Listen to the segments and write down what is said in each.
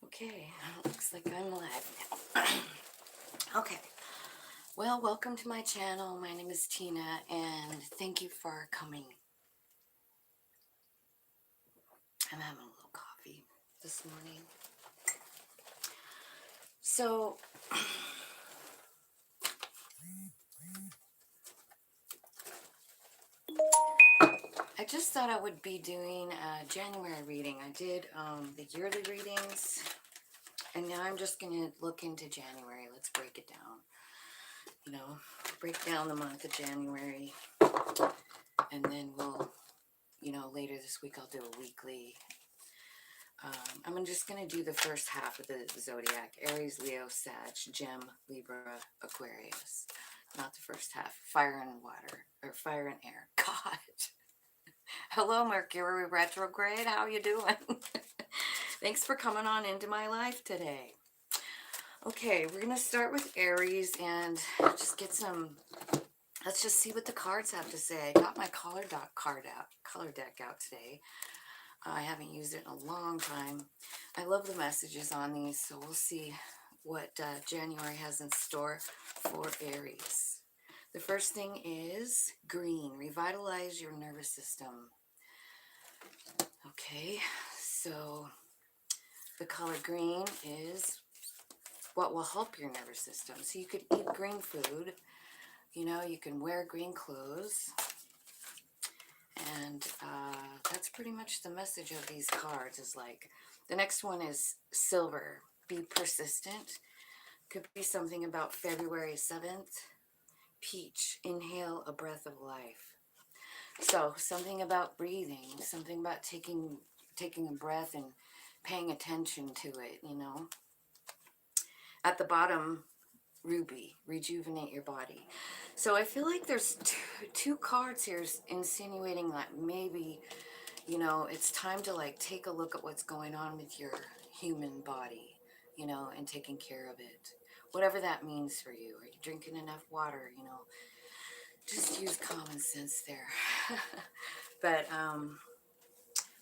Okay, looks like I'm live now. Okay, well, welcome to my channel. My name is Tina, and thank you for coming. I'm having a little coffee this morning. So, I just thought I would be doing a January reading. I did the yearly readings, and now I'm just going to look into January. Let's break it down. Break down the month of January, and then we'll, later this week I'll do a weekly. I'm just going to do the first half of the zodiac: Aries, Leo, Sag, Gem, Libra, Aquarius. Not the first half. Fire and water, or fire and air. God. Hello, Mercury retrograde. How you doing? Thanks for coming on into my life today. Okay, we're going to start with Aries and just get some... Let's just see what the cards have to say. I got my color deck out today. I haven't used it in a long time. I love the messages on these, so we'll see what January has in store for Aries. The first thing is green. Revitalize your nervous system. Okay, so the color green is what will help your nervous system. So you could eat green food. You can wear green clothes. And that's pretty much the message of these cards. Is like, the next one is silver. Be persistent. Could be something about February 7th. Peach. Inhale a breath of life. So something about breathing. Something about taking a breath and paying attention to it, At the bottom, ruby. Rejuvenate your body. So I feel like there's two cards here insinuating that maybe, it's time to take a look at what's going on with your human body, and taking care of it. Whatever that means for you. Are you drinking enough water? Just use common sense there. But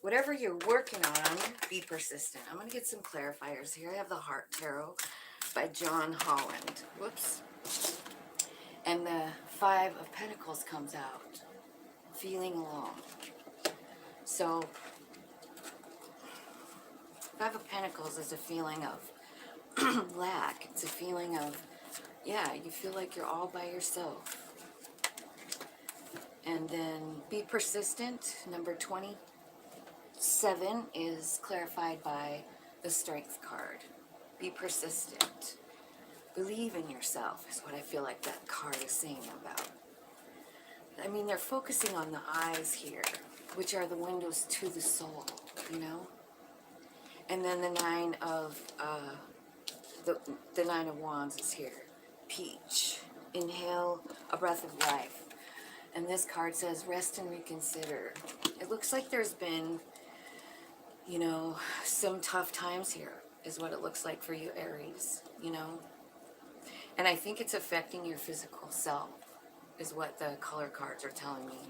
whatever you're working on, be persistent. I'm going to get some clarifiers here. I have the Heart Tarot by John Holland. Whoops. And the Five of Pentacles comes out. Feeling alone. So, Five of Pentacles is a feeling of lack. It's a feeling of, you feel like you're all by yourself. And then be persistent. Number 27 is clarified by the Strength card. Be persistent. Believe in yourself is what I feel like that card is saying about. I mean, they're focusing on the eyes here, which are the windows to the soul, And then the Nine of the Nine of Wands is here. Peach. Inhale a breath of life. And this card says rest and reconsider. It looks like there's been, some tough times here is what it looks like for you, Aries, And I think it's affecting your physical self is what the color cards are telling me,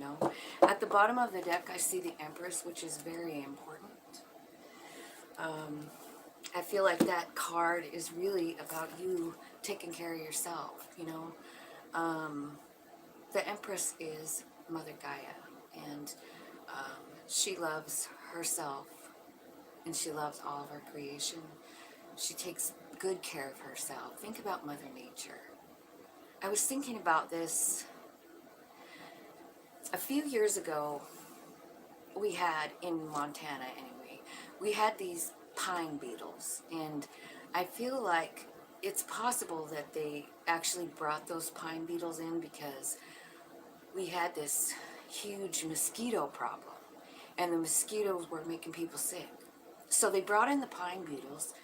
At the bottom of the deck, I see the Empress, which is very important. I feel like that card is really about you taking care of yourself, The Empress is Mother Gaia, and she loves herself, and she loves all of her creation. She takes good care of herself. Think about Mother Nature. I was thinking about this a few years ago. We had, in Montana anyway, we had these pine beetles, and I feel like it's possible that they actually brought those pine beetles in because we had this huge mosquito problem, and the mosquitoes were making people sick. So they brought in the pine beetles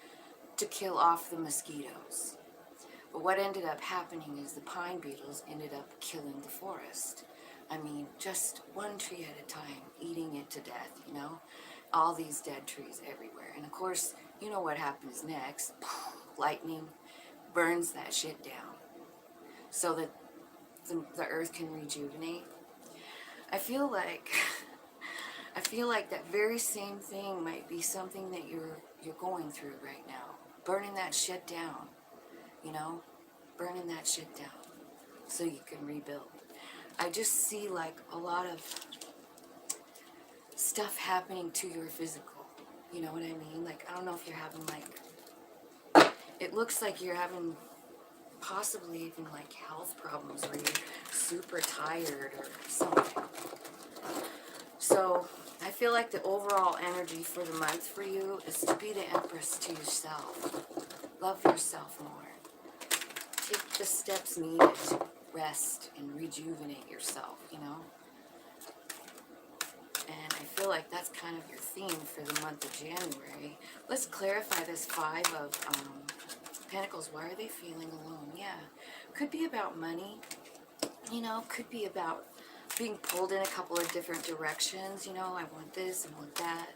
to kill off the mosquitoes. But what ended up happening is the pine beetles ended up killing the forest. I mean, just one tree at a time, eating it to death, All these dead trees everywhere. And of course, you know what happens next. Lightning burns that shit down so that the earth can rejuvenate. I feel like that very same thing might be something that you're you're going through right now. Burning that shit down, you know? Burning that shit down so you can rebuild. I just see like a lot of stuff happening to your physical. You know what I mean? Like, I don't know if you're having like, it looks like you're having possibly even like health problems or you're super tired or something. So I feel like the overall energy for the month for you is to be the empress to yourself. Love yourself more. Take the steps needed to rest and rejuvenate yourself, you know? And I feel like that's kind of your theme for the month of January. Let's clarify this Five of Pentacles. Why are they feeling alone? Yeah. Could be about money. You know, could be about being pulled in a couple of different directions. You know, I want this, I want that.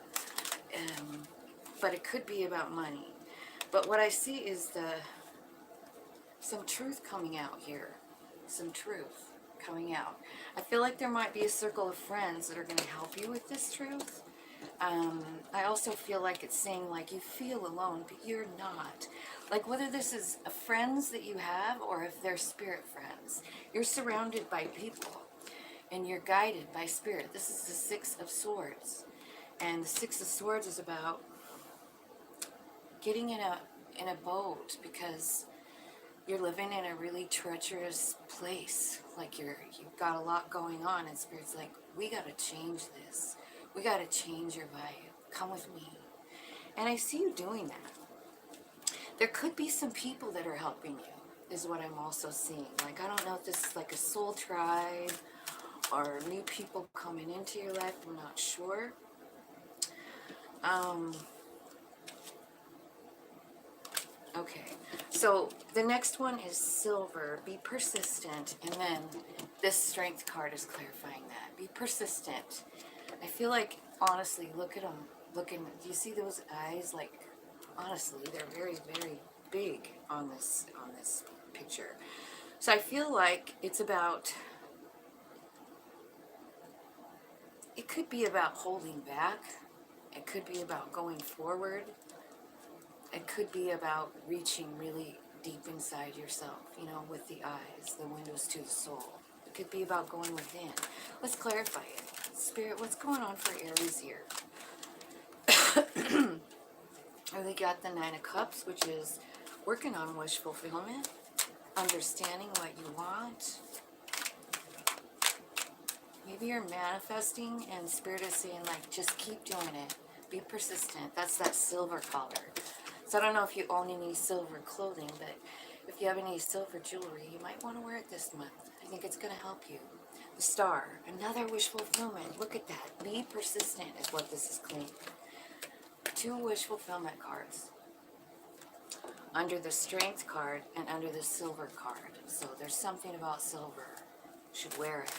But it could be about money. But what I see is some truth coming out here. Some truth coming out. I feel like there might be a circle of friends that are going to help you with this truth. I also feel like it's saying like you feel alone, but you're not. Like whether this is friends that you have or if they're spirit friends, you're surrounded by people and you're guided by spirit. This is the Six of Swords, and the Six of Swords is about getting in a boat because you're living in a really treacherous place. Like you've got a lot going on, and Spirit's like, we got to change this. We got to change your vibe. Come with me. And I see you doing that. There could be some people that are helping you, is what I'm also seeing. Like, I don't know if this is like a soul tribe or new people coming into your life. I'm not sure. Okay, so the next one is silver. Be persistent. And then this strength card is clarifying that. Be persistent. I feel like, honestly, look at them. Do you see those eyes? Like, honestly, they're very, very big on this picture. So I feel like it's about, it could be about holding back. It could be about going forward. It could be about reaching really deep inside yourself, you know, with the eyes, the windows to the soul. It could be about going within. Let's clarify it. Spirit, what's going on for Aries here? We got the Nine of Cups, which is working on wish fulfillment, understanding what you want. Maybe you're manifesting and Spirit is saying, like, just keep doing it. Be persistent. That's that silver color. So I don't know if you own any silver clothing, but if you have any silver jewelry, you might want to wear it this month. I think it's going to help you. The Star, another wish fulfillment. Look at that. Be persistent is what this is claiming. 2 wish fulfillment cards. Under the Strength card and under the Silver card. So there's something about silver. You should wear it.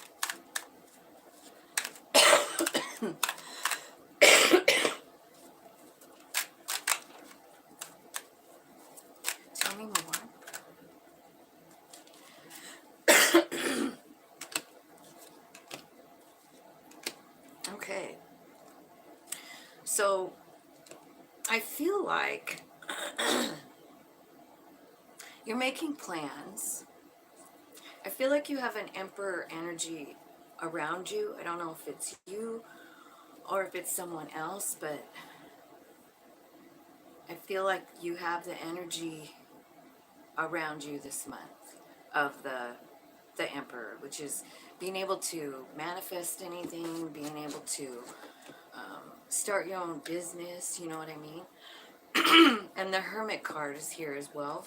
Tell me more. Okay. So I feel like you're making plans. I feel like you have an Emperor energy around you. I don't know if it's you or if it's someone else, but I feel like you have the energy around you this month of the Emperor, which is being able to manifest anything, being able to start your own business, you know what I mean? And the Hermit card is here as well.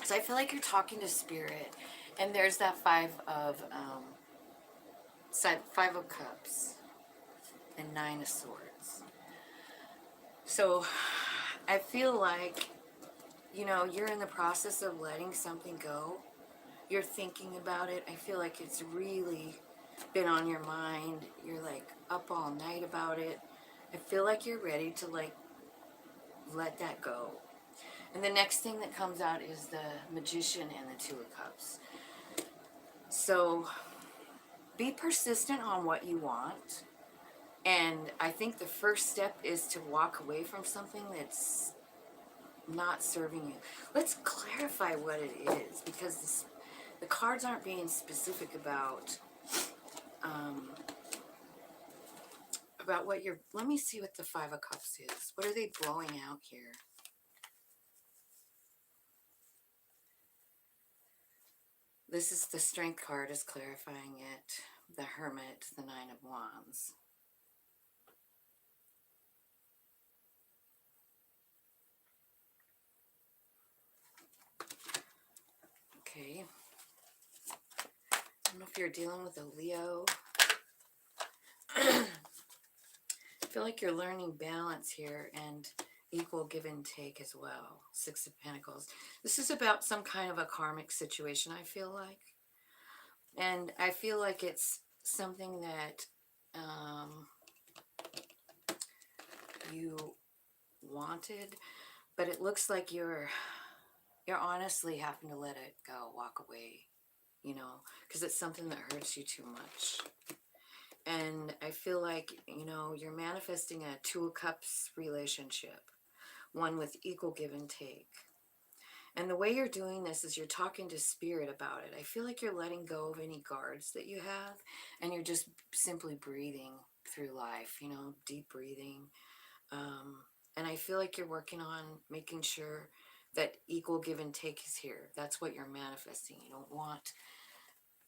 So I feel like you're talking to Spirit, and there's that Five of Cups and 9 of Swords. So I feel like, you know, you're in the process of letting something go. You're thinking about it. I feel like it's really been on your mind. You're like up all night about it. I feel like you're ready to like let that go. And the next thing that comes out is the Magician and the 2 of Cups. So be persistent on what you want. And I think the first step is to walk away from something that's not serving you. Let's clarify what it is, because the cards aren't being specific um, about what you're. Let me see what the Five of Cups is. What are they blowing out here? This is the Strength card is clarifying it. The Hermit, the Nine of Wands. Okay. I don't know if you're dealing with a Leo. I feel like you're learning balance here and equal give and take as well. Six of Pentacles. This is about some kind of a karmic situation, I feel like. And I feel like it's something that you wanted, but it looks like you're honestly having to let it go, walk away, you know, because it's something that hurts you too much. And I feel like, you know, you're manifesting a Two of Cups relationship, one with equal give and take. And the way you're doing this is you're talking to spirit about it. I feel like you're letting go of any guards that you have, and you're just simply breathing through life, you know, deep breathing. And I feel like you're working on making sure that equal give and take is here. That's what you're manifesting.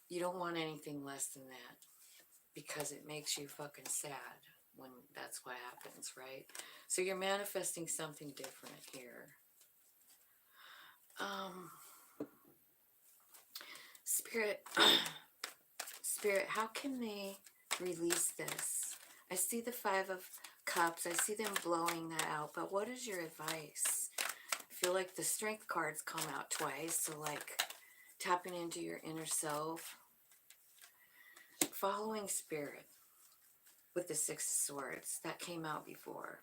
You don't want anything less than that, because it makes you fucking sad when that's what happens, right? So you're manifesting something different here. Spirit, Spirit, how can they release this? I see the Five of Cups. I see them blowing that out, but what is your advice? I feel like the Strength cards come out twice, so like tapping into your inner self, following Spirit with the Six of Swords. That came out before.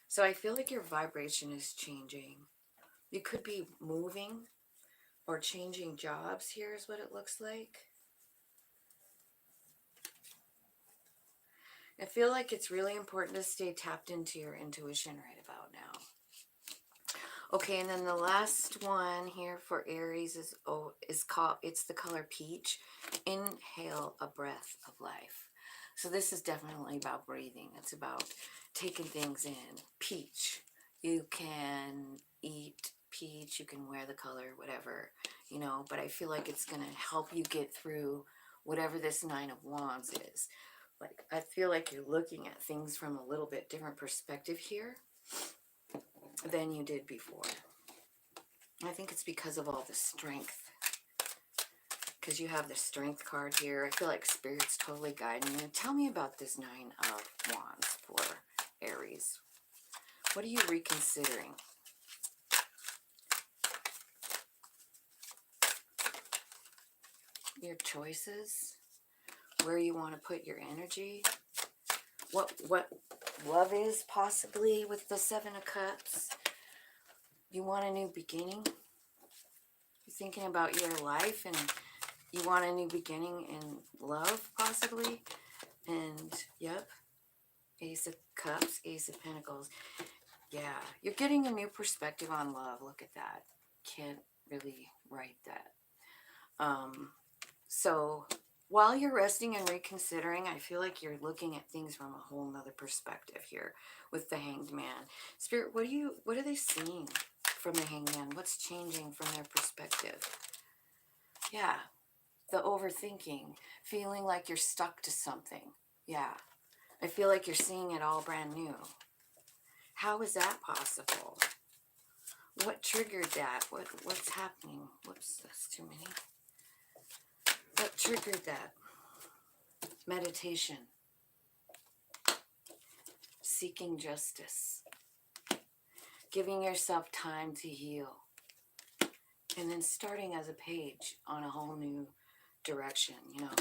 So I feel like your vibration is changing. You could be moving or changing jobs. Here's what it looks like. I feel like it's really important to stay tapped into your intuition right about now. Okay, and then the last one here for Aries is called, it's the color peach. Inhale a breath of life. So this is definitely about breathing. It's about taking things in. Peach. You can eat peach, you can wear the color, whatever, you know, but I feel like it's going to help you get through whatever this Nine of Wands is. Like, I feel like you're looking at things from a little bit different perspective here than you did before. I think it's because of all the strength. Because you have the Strength card here. I feel like Spirit's totally guiding you. Tell me about this Nine of Wands for Aries. What are you reconsidering? Your choices. Where you want to put your energy. What love is possibly with the Seven of Cups. You want a new beginning. You're thinking about your life and you want a new beginning in love possibly. And yep, Ace of Cups, Ace of Pentacles. Yeah, you're getting a new perspective on love. Look at that. Can't really write that. So while you're resting and reconsidering, I feel like you're looking at things from a whole nother perspective here with the Hanged Man. Spirit, what are they seeing from the Hanged Man? What's changing from their perspective? Yeah, the overthinking, feeling like you're stuck to something. Yeah, I feel like you're seeing it all brand new. How is that possible? What triggered that? What's happening? Whoops, that's too many. What triggered that? Meditation. Seeking justice. Giving yourself time to heal. And then starting as a page on a whole new direction, you know.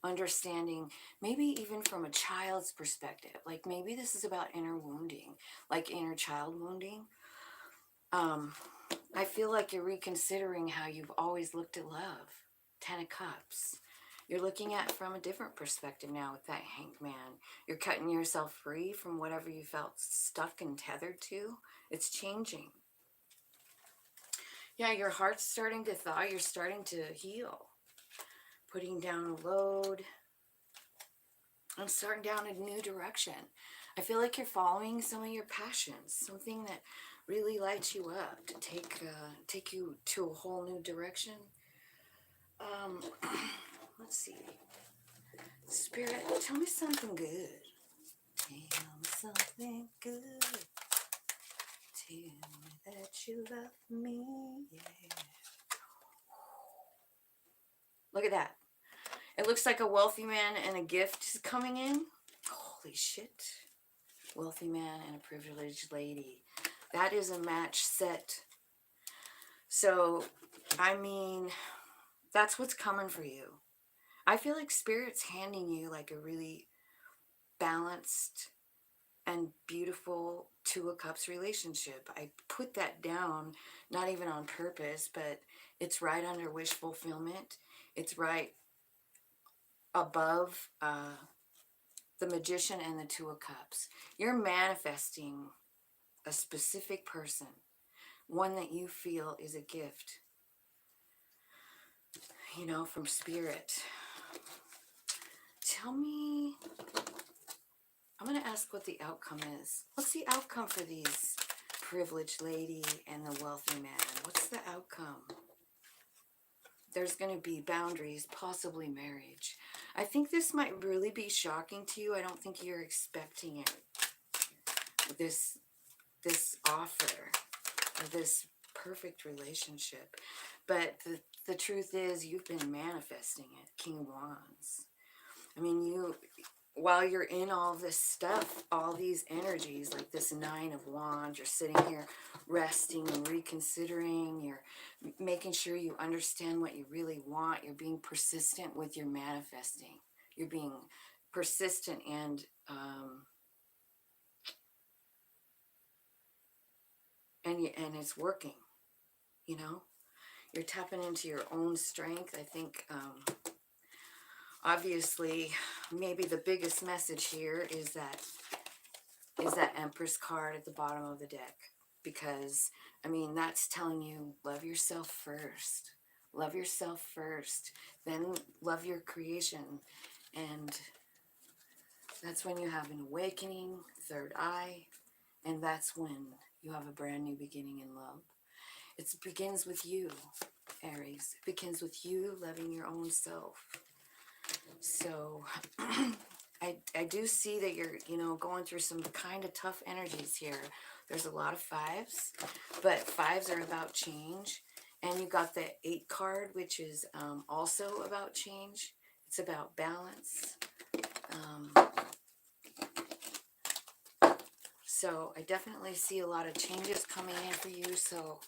Understanding, maybe even from a child's perspective. Like maybe this is about inner wounding, like inner child wounding. I feel like you're reconsidering how you've always looked at love. Ten of Cups. You're looking at it from a different perspective now with that Hanged Man. You're cutting yourself free from whatever you felt stuck and tethered to. It's changing. Yeah, your heart's starting to thaw. You're starting to heal. Putting down a load. And starting down a new direction. I feel like you're following some of your passions. Something that really lights you up to take you to a whole new direction. Let's see. Spirit, tell me something good. Tell me something good. Tell me that you love me. Yeah. Look at that. It looks like a wealthy man and a gift is coming in. Holy shit. Wealthy man and a privileged lady. That is a match set. So, I mean, that's what's coming for you. I feel like Spirit's handing you like a really balanced and beautiful Two of Cups relationship. I put that down, not even on purpose, but it's right under wish fulfillment. It's right above the Magician and the Two of Cups. You're manifesting a specific person, one that you feel is a gift, you know, from Spirit. Tell me, I'm going to ask what the outcome is. What's the outcome for these privileged lady and the wealthy man? What's the outcome? There's going to be boundaries, possibly marriage. I think this might really be shocking to you. I don't think you're expecting it. This offer of this perfect relationship. But the truth is, you've been manifesting it. King of Wands. I mean, while you're in all this stuff, all these energies, like this Nine of Wands, you're sitting here resting and reconsidering. You're making sure you understand what you really want. You're being persistent with your manifesting. You're being persistent and it's working, you know? You're tapping into your own strength. I think, obviously, maybe the biggest message here is that Empress card at the bottom of the deck. Because, I mean, that's telling you, love yourself first. Love yourself first. Then love your creation. And that's when you have an awakening, third eye. And that's when you have a brand new beginning in love. It begins with you, Aries. It begins with you loving your own self. So, I do see that you're, you know, going through some kind of tough energies here. There's a lot of fives, but fives are about change. And you got the 8 card, which is also about change. It's about balance. So I definitely see a lot of changes coming in for you. So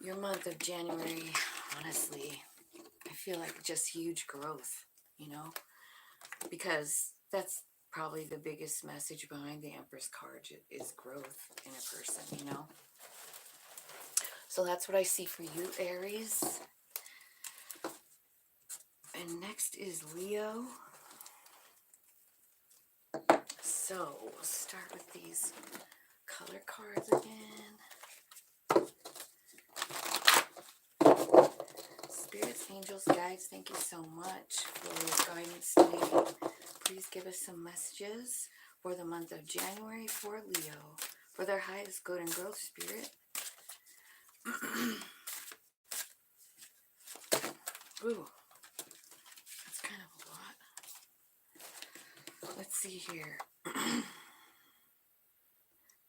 your month of January, honestly, I feel like just huge growth, you know, because that's probably the biggest message behind the Empress card is growth in a person, you know. So that's what I see for you, Aries. And next is Leo. So we'll start with these color cards again. Spirits, angels, guides, thank you so much for your guidance today. Please give us some messages for the month of January for Leo, for their highest good and growth, Spirit. Ooh, that's kind of a lot. Let's see here.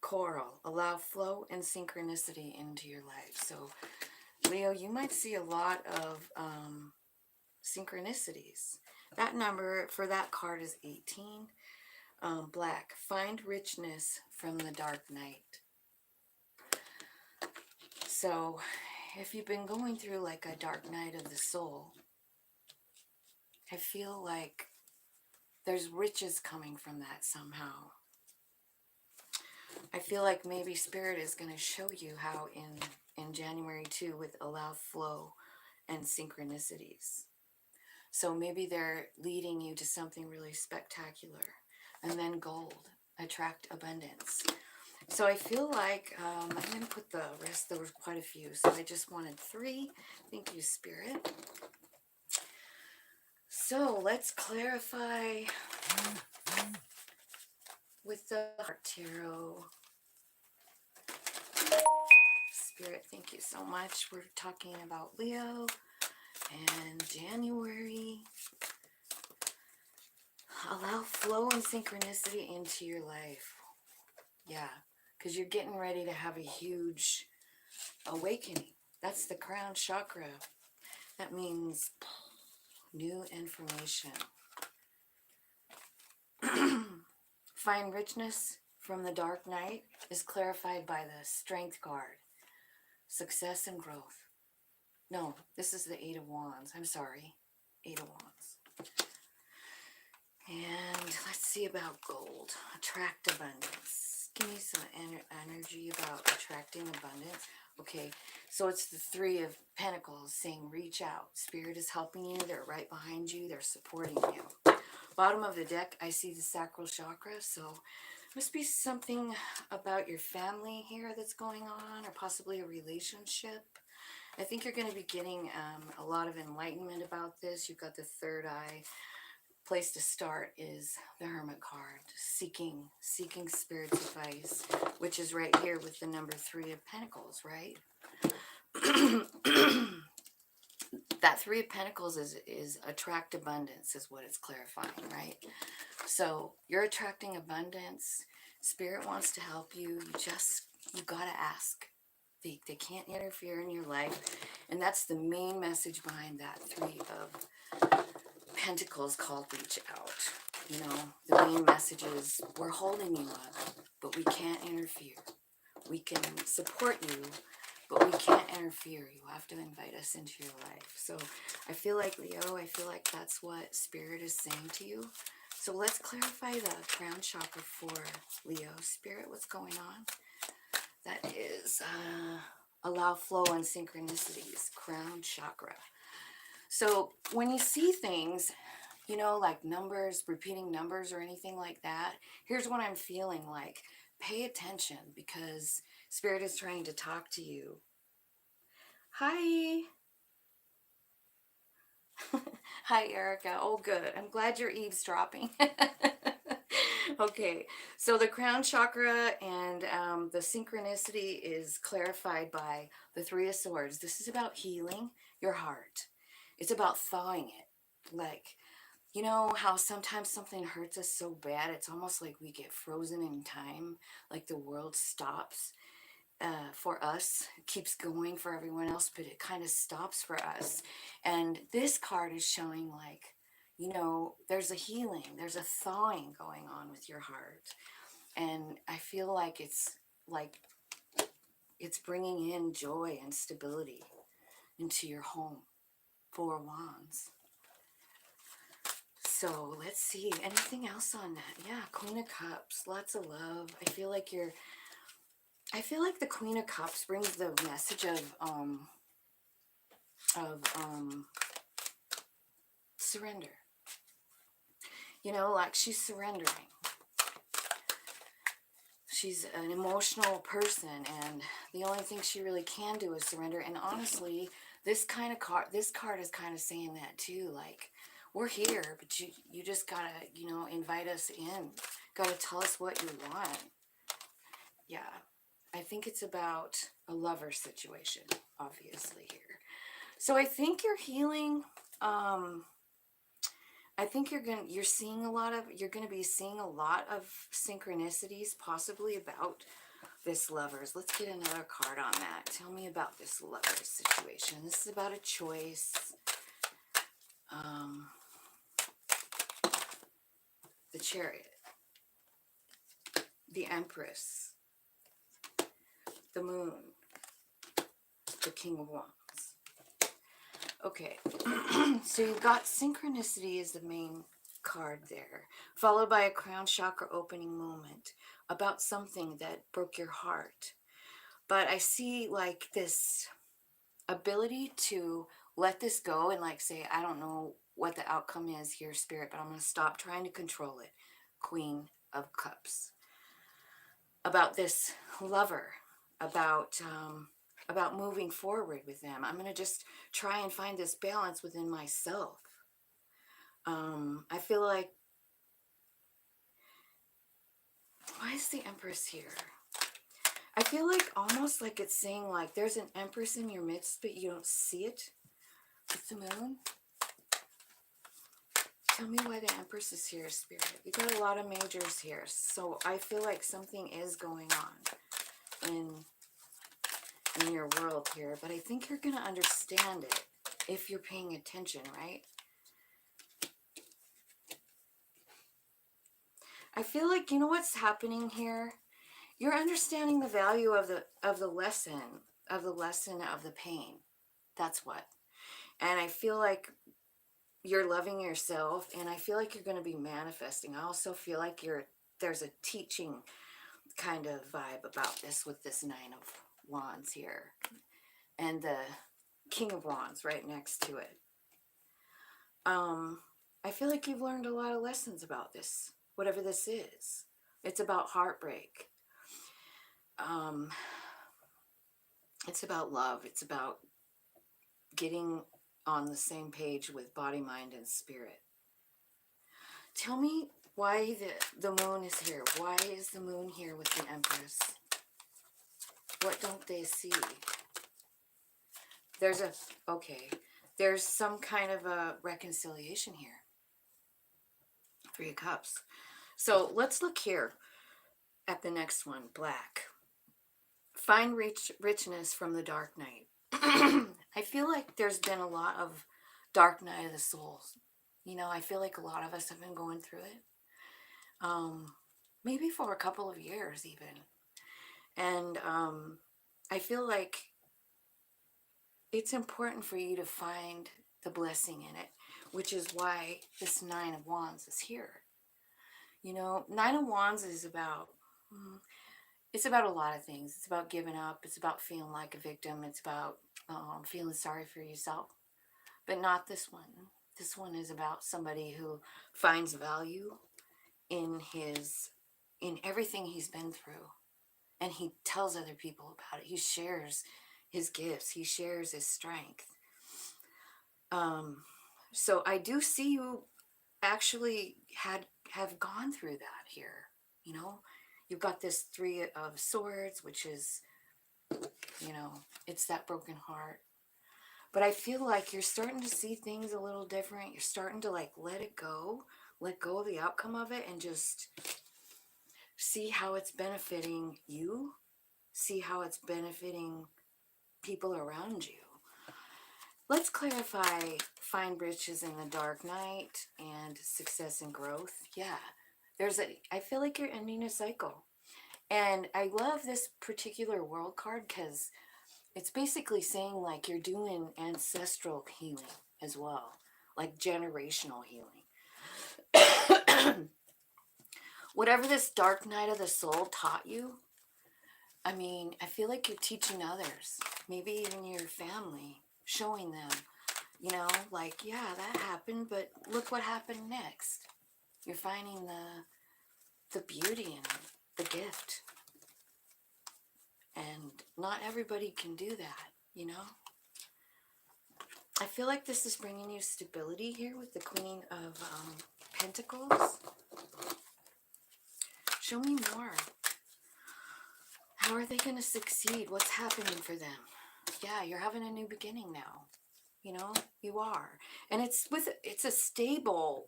Coral, allow flow and synchronicity into your life. So, Leo, you might see a lot of synchronicities. That number for that card is 18. Black, find richness from the dark night. So, if you've been going through like a dark night of the soul, I feel like there's riches coming from that somehow. I feel like maybe Spirit is going to show you how in January too with allow flow and synchronicities. So maybe they're leading you to something really spectacular. And then gold, attract abundance. So I feel like I'm going to put the rest, there was quite a few. So I just wanted 3. Thank you, Spirit. So let's clarify with the Heart Tarot. Spirit, thank you so much. We're talking about Leo and January. Allow flow and synchronicity into your life. Yeah, because you're getting ready to have a huge awakening. That's the crown chakra. That means new information. Find richness from the dark night is clarified by the strength card. Success and growth. No, this is the 8 of Wands. I'm sorry. 8 of Wands. And let's see about gold. Attract abundance. Give me some energy about attracting abundance. Okay, so it's the 3 of Pentacles saying reach out. Spirit is helping you. They're right behind you. They're supporting you. Bottom of the deck, I see the sacral chakra. So must be something about your family here that's going on, or possibly a relationship. I think you're going to be getting a lot of enlightenment about this. You've got the third eye. Place to start is the Hermit card, seeking Spirit's advice, which is right here with the number 3 of Pentacles, right? That 3 of Pentacles is attract abundance, is what it's clarifying, right? So you're attracting abundance. Spirit wants to help you. You gotta ask. They can't interfere in your life, and that's the main message behind that 3 of Pentacles called reach out. You know, the main message is we're holding you up, but we can't interfere. We can support you, but we can't interfere. You have to invite us into your life. So I feel like, Leo, I feel like that's what Spirit is saying to you. So let's clarify the crown chakra for Leo. Spirit, what's going on? That is allow flow and synchronicities, crown chakra. So when you see things, you know, like numbers, repeating numbers or anything like that, here's what I'm feeling like. Pay attention because Spirit is trying to talk to you. Hi. Hi, Erica. Oh, good. I'm glad you're eavesdropping. Okay, so the crown chakra and the synchronicity is clarified by the 3 of Swords. This is about healing your heart. It's about thawing it. Like, you know how sometimes something hurts us so bad, it's almost like we get frozen in time, like the world stops. For us, it keeps going for everyone else, but it kind of stops for us. And this card is showing like, you know, there's a healing, there's a thawing going on with your heart. And I feel like it's bringing in joy and stability into your home. 4 Wands. So let's see, anything else on that? Yeah, Queen of Cups, lots of love. I feel like the Queen of Cups brings the message of surrender. You know, like she's surrendering. She's an emotional person, and the only thing she really can do is surrender. And honestly, this card is kind of saying that too. Like, we're here, but you just gotta, you know, invite us in. Gotta tell us what you want. Yeah, I think it's about a lover situation, obviously here. So I think you're healing. I think you're gonna be seeing a lot of synchronicities, possibly about this lovers. Let's get another card on that. Tell me about this lovers situation. This is about a choice. The Chariot, the Empress, the Moon, the King of Wands. Okay, so you've got synchronicity as the main card there, followed by a crown chakra opening moment about something that broke your heart. But I see like this ability to let this go and like say, I don't know what the outcome is here, Spirit, but I'm going to stop trying to control it. Queen of Cups. About this lover, about moving forward with them. I'm going to just try and find this balance within myself. I feel like, why is the Empress here? I feel like almost like it's saying like there's an Empress in your midst, but you don't see it with the moon. Tell me why the Empress is here, Spirit. You got a lot of majors here, so I feel like something is going on in your world here, but I think you're going to understand it if you're paying attention, right? I feel like, you know what's happening here? You're understanding the value of the lesson of the pain. That's what. And I feel like you're loving yourself, and I feel like you're going to be manifesting. I also feel like there's a teaching kind of vibe about this with this Nine of Wands here and the King of Wands right next to it. I feel like you've learned a lot of lessons about this, whatever this is. It's about heartbreak. It's about love. It's about getting on the same page with body, mind, and spirit. Tell me why the moon is here. Why is the moon here with the Empress? What don't they see? There's some kind of a reconciliation here. Three of Cups. So let's look here at the next one, Black. Find richness from the dark night. I feel like there's been a lot of dark night of the souls. You know, I feel like a lot of us have been going through it. Maybe for a couple of years even. And I feel like it's important for you to find the blessing in it, which is why this Nine of Wands is here. You know, Nine of Wands is about, it's about a lot of things. It's about giving up. It's about feeling like a victim. It's about feeling sorry for yourself. But not this one. This one is about somebody who finds value in everything he's been through. And he tells other people about it. He shares his gifts. He shares his strength. So I do see you actually have gone through that here. You know, you've got this Three of Swords, which is, you know, it's that broken heart. But I feel like you're starting to see things a little different. You're starting to like let go of the outcome of it, and just see how it's benefiting you. See how it's benefiting people around you. Let's clarify find riches in the dark night and success and growth. Yeah, I feel like you're ending a cycle. And I love this particular world card because it's basically saying like you're doing ancestral healing as well, like generational healing. Whatever this dark night of the soul taught you, I mean, I feel like you're teaching others, maybe even your family, showing them, you know, like, yeah, that happened, but look what happened next. You're finding the beauty in it, the gift. And not everybody can do that, you know? I feel like this is bringing you stability here with the Queen of Pentacles. Show me more. How are they going to succeed? What's happening for them? Yeah, you're having a new beginning now. You know, you are. And it's a stable,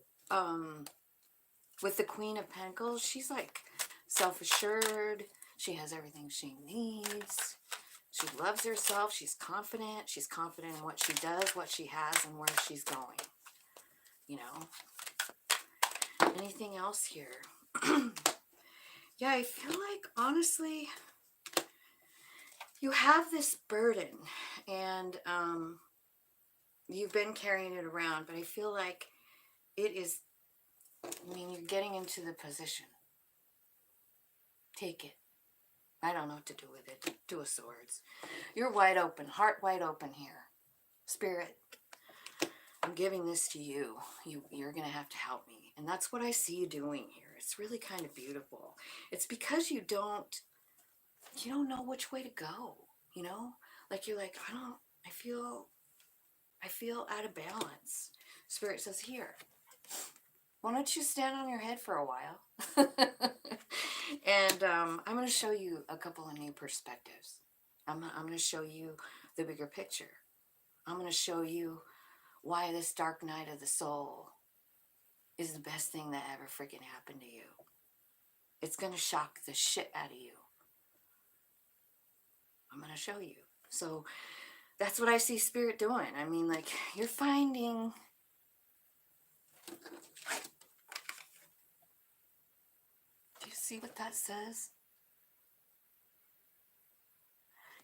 with the Queen of Pentacles. She's like self-assured. She has everything she needs. She loves herself. She's confident. She's confident in what she does, what she has, and where she's going. You know? Anything else here? Yeah, I feel like, honestly, you have this burden, and you've been carrying it around, but I feel like it is, I mean, you're getting into the position. Take it. I don't know what to do with it. Two of Swords. You're wide open, heart wide open here. Spirit, I'm giving this to you. You're going to have to help me. And that's what I see you doing here. It's really kind of beautiful. It's because you don't know which way to go, you know? Like you're like, I feel out of balance. Spirit says, here, why don't you stand on your head for a while? And I'm going to show you a couple of new perspectives. I'm going to show you the bigger picture. I'm going to show you why this dark night of the soul is the best thing that ever freaking happened to you. It's going to shock the shit out of you. I'm going to show you. So that's what I see Spirit doing. I mean, like, you're finding... Do you see what that says?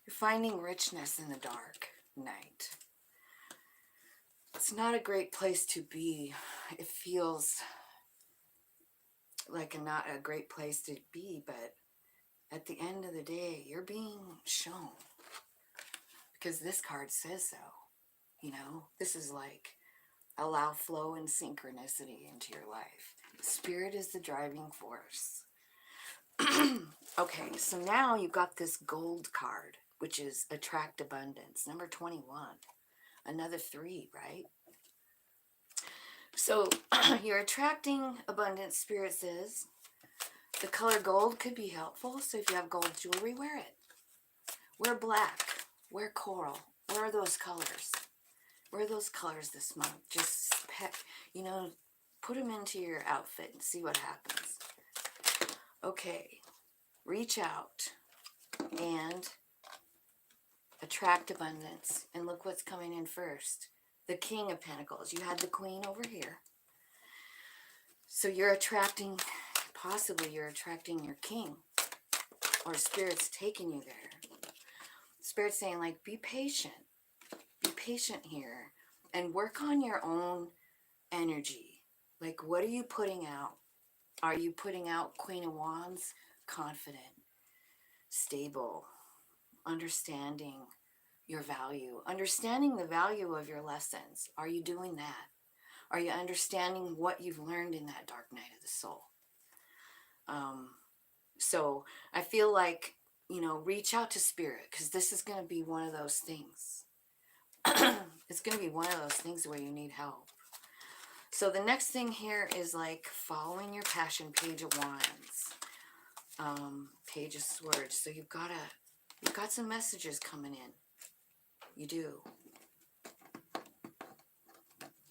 You're finding richness in the dark night. It's not a great place to be. It feels like not a great place to be, but at the end of the day, you're being shown. Because this card says so. You know, this is like allow flow and synchronicity into your life. Spirit is the driving force. Okay, so now you've got this gold card, which is attract abundance, number 21. Another 3, right? So you're attracting abundance, Spirit says. The color gold could be helpful, so if you have gold jewelry, wear it. Wear black, wear coral, wear those colors. Wear those colors this month. Just, put them into your outfit and see what happens. Okay, reach out and attract abundance. And look what's coming in first. The King of Pentacles. You had the Queen over here. So you're attracting, possibly you're attracting your king. Or Spirit's taking you there. Spirit's saying, like, be patient. Be patient here. And work on your own energy. Like, what are you putting out? Are you putting out Queen of Wands? Confident, stable, understanding your value, understanding the value of your lessons. Are you doing that? Are you understanding what you've learned in that dark night of the soul? So I feel like, reach out to Spirit, because this is going to be one of those things. It's going to be one of those things where you need help. So the next thing here is like following your passion, Page of Wands, Page of Swords. So you've got some messages coming in. You do.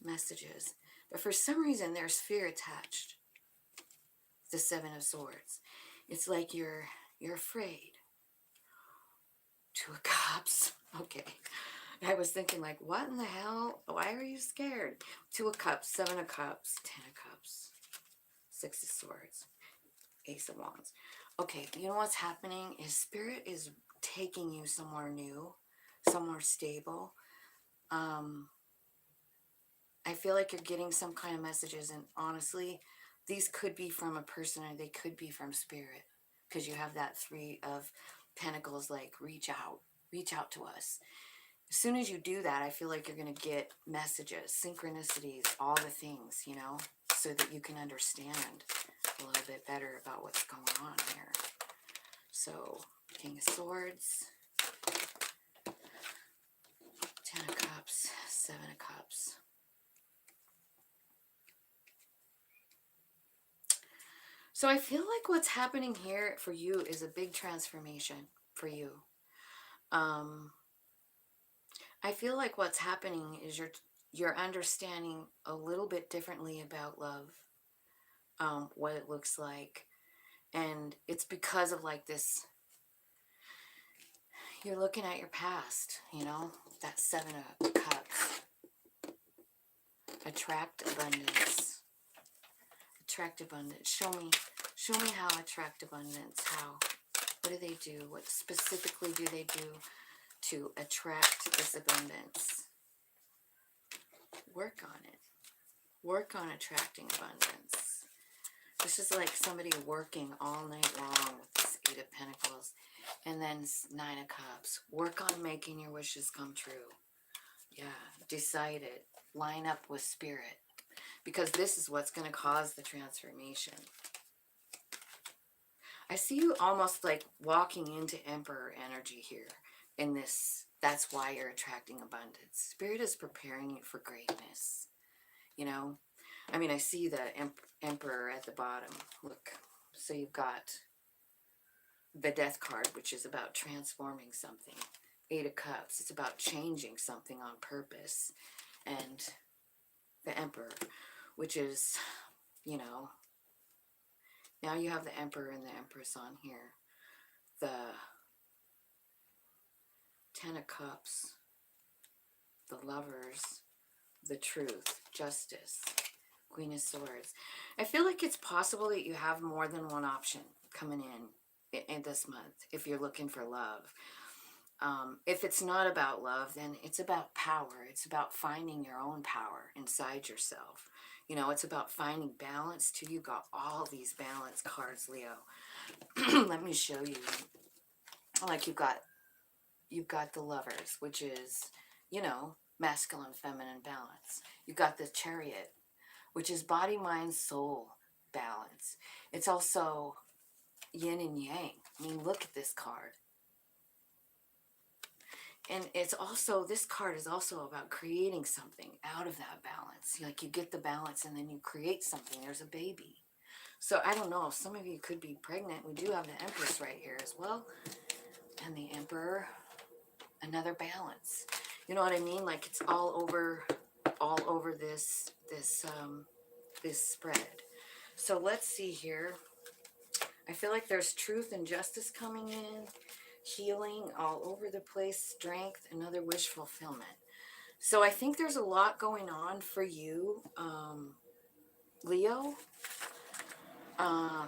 Messages. But for some reason, there's fear attached. The Seven of Swords. It's like you're afraid. Two of Cups. Okay. I was thinking, like, what in the hell? Why are you scared? Two of Cups, Seven of Cups, 10 of Cups, Six of Swords, Ace of Wands. Okay, you know what's happening is Spirit is taking you somewhere new, somewhere stable. I feel like you're getting some kind of messages, and honestly, these could be from a person or they could be from Spirit, because you have that 3 of Pentacles, like, reach out to us. As soon as you do that, I feel like you're going to get messages, synchronicities, all the things, so that you can understand a little bit better about what's going on here. So, King of Swords, 10 of Cups, 7 of Cups. So I feel like what's happening here for you is a big transformation for you. I feel like what's happening is you're understanding a little bit differently about love, what it looks like. And it's because of like this, you're looking at your past, that 7 of Cups. Attract abundance. Attract abundance. Show me how attract abundance. How? What do they do? What specifically do they do to attract this abundance? Work on it. Work on attracting abundance. This is like somebody working all night long with this Eight of Pentacles. And then Nine of Cups. Work on making your wishes come true. Yeah, decide it. Line up with spirit. Because this is what's going to cause the transformation. I see you almost like walking into Emperor energy here in this. That's why you're attracting abundance. Spirit is preparing you for greatness. You know, I mean, I see the Emperor at the bottom. Look, so you've got the Death card, which is about transforming something. Eight of Cups, it's about changing something on purpose. And the Emperor, which is, you know, now you have the Emperor and the Empress on here. The Ten of Cups, the Lovers, the Truth, Justice, Queen of Swords. I feel like it's possible that you have more than one option coming in this month if you're looking for love. If it's not about love, then it's about power. It's about finding your own power inside yourself. You know, it's about finding balance too. You got all these balance cards, Leo. Let me show you. Like you've got the Lovers, which is, you know, masculine, feminine balance. You've got the Chariot, which is body, mind, soul balance. It's also yin and yang. I mean, look at this card. And it's also, this card is also about creating something out of that balance. Like you get the balance and then you create something. There's a baby. So I don't know, some of you could be pregnant. We do have the Empress right here as well. And the Emperor, another balance. You know what I mean? Like it's all over this spread. So let's see here. I feel like there's truth and justice coming in. Healing all over the place, strength, another wish fulfillment. So I think there's a lot going on for you, Leo. I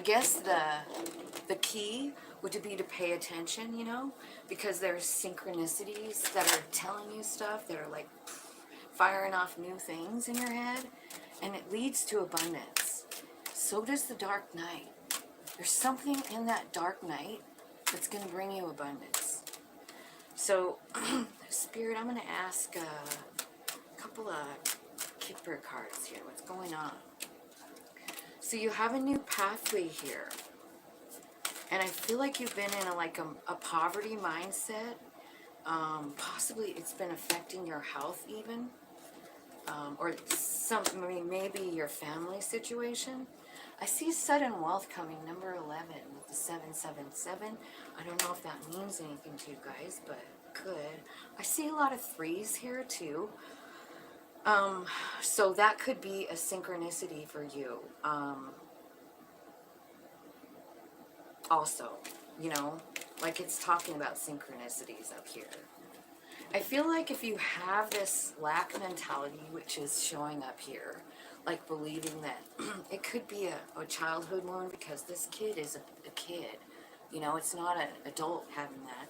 guess the key would be to pay attention, you know, because there's synchronicities that are telling you stuff that are like firing off new things in your head, and it leads to abundance. So does the dark night. There's something in that dark night that's going to bring you abundance. So, Spirit, I'm going to ask a couple of Kipper cards here. What's going on? So you have a new pathway here. And I feel like you've been in a poverty mindset. Possibly it's been affecting your health even. Or maybe your family situation. I see sudden wealth coming, number 11 with the 777. I don't know if that means anything to you guys, but it could. I see a lot of threes here too. So that could be a synchronicity for you. Also, you know, like it's talking about synchronicities up here. I feel like if you have this lack mentality, which is showing up here, like believing that it could be a childhood wound because this kid is a kid. You know, it's not an adult having that.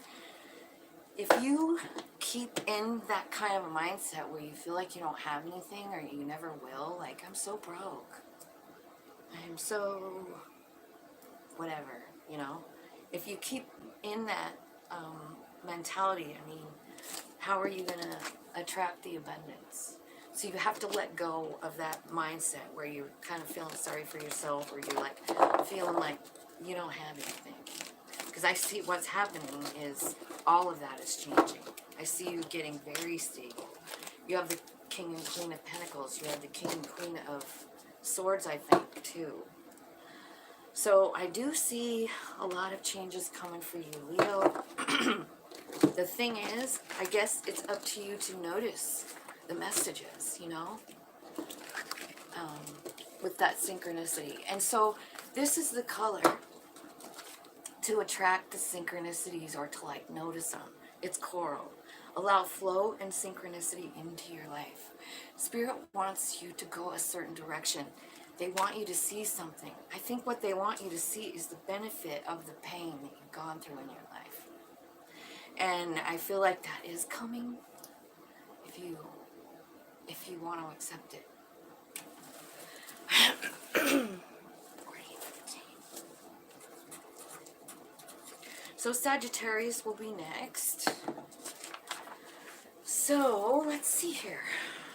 If you keep in that kind of a mindset where you feel like you don't have anything or you never will, like I'm so broke, I'm so whatever, you know. If you keep in that mentality, I mean, how are you going to attract the abundance? So you have to let go of that mindset where you're kind of feeling sorry for yourself, or you're like feeling like you don't have anything. Because I see what's happening is all of that is changing. I see you getting very stable. You have the King and Queen of Pentacles. You have the King and Queen of Swords, I think, too. So I do see a lot of changes coming for you, Leo. The thing is, I guess it's up to you to notice the messages, you know, with that synchronicity. And so this is the color to attract the synchronicities or to like notice them. It's coral. Allow flow and synchronicity into your life. Spirit wants you to go a certain direction. They want you to see something. I think what they want you to see is the benefit of the pain that you've gone through in your life. And I feel like that is coming if you want to accept it. So Sagittarius will be next. So let's see here.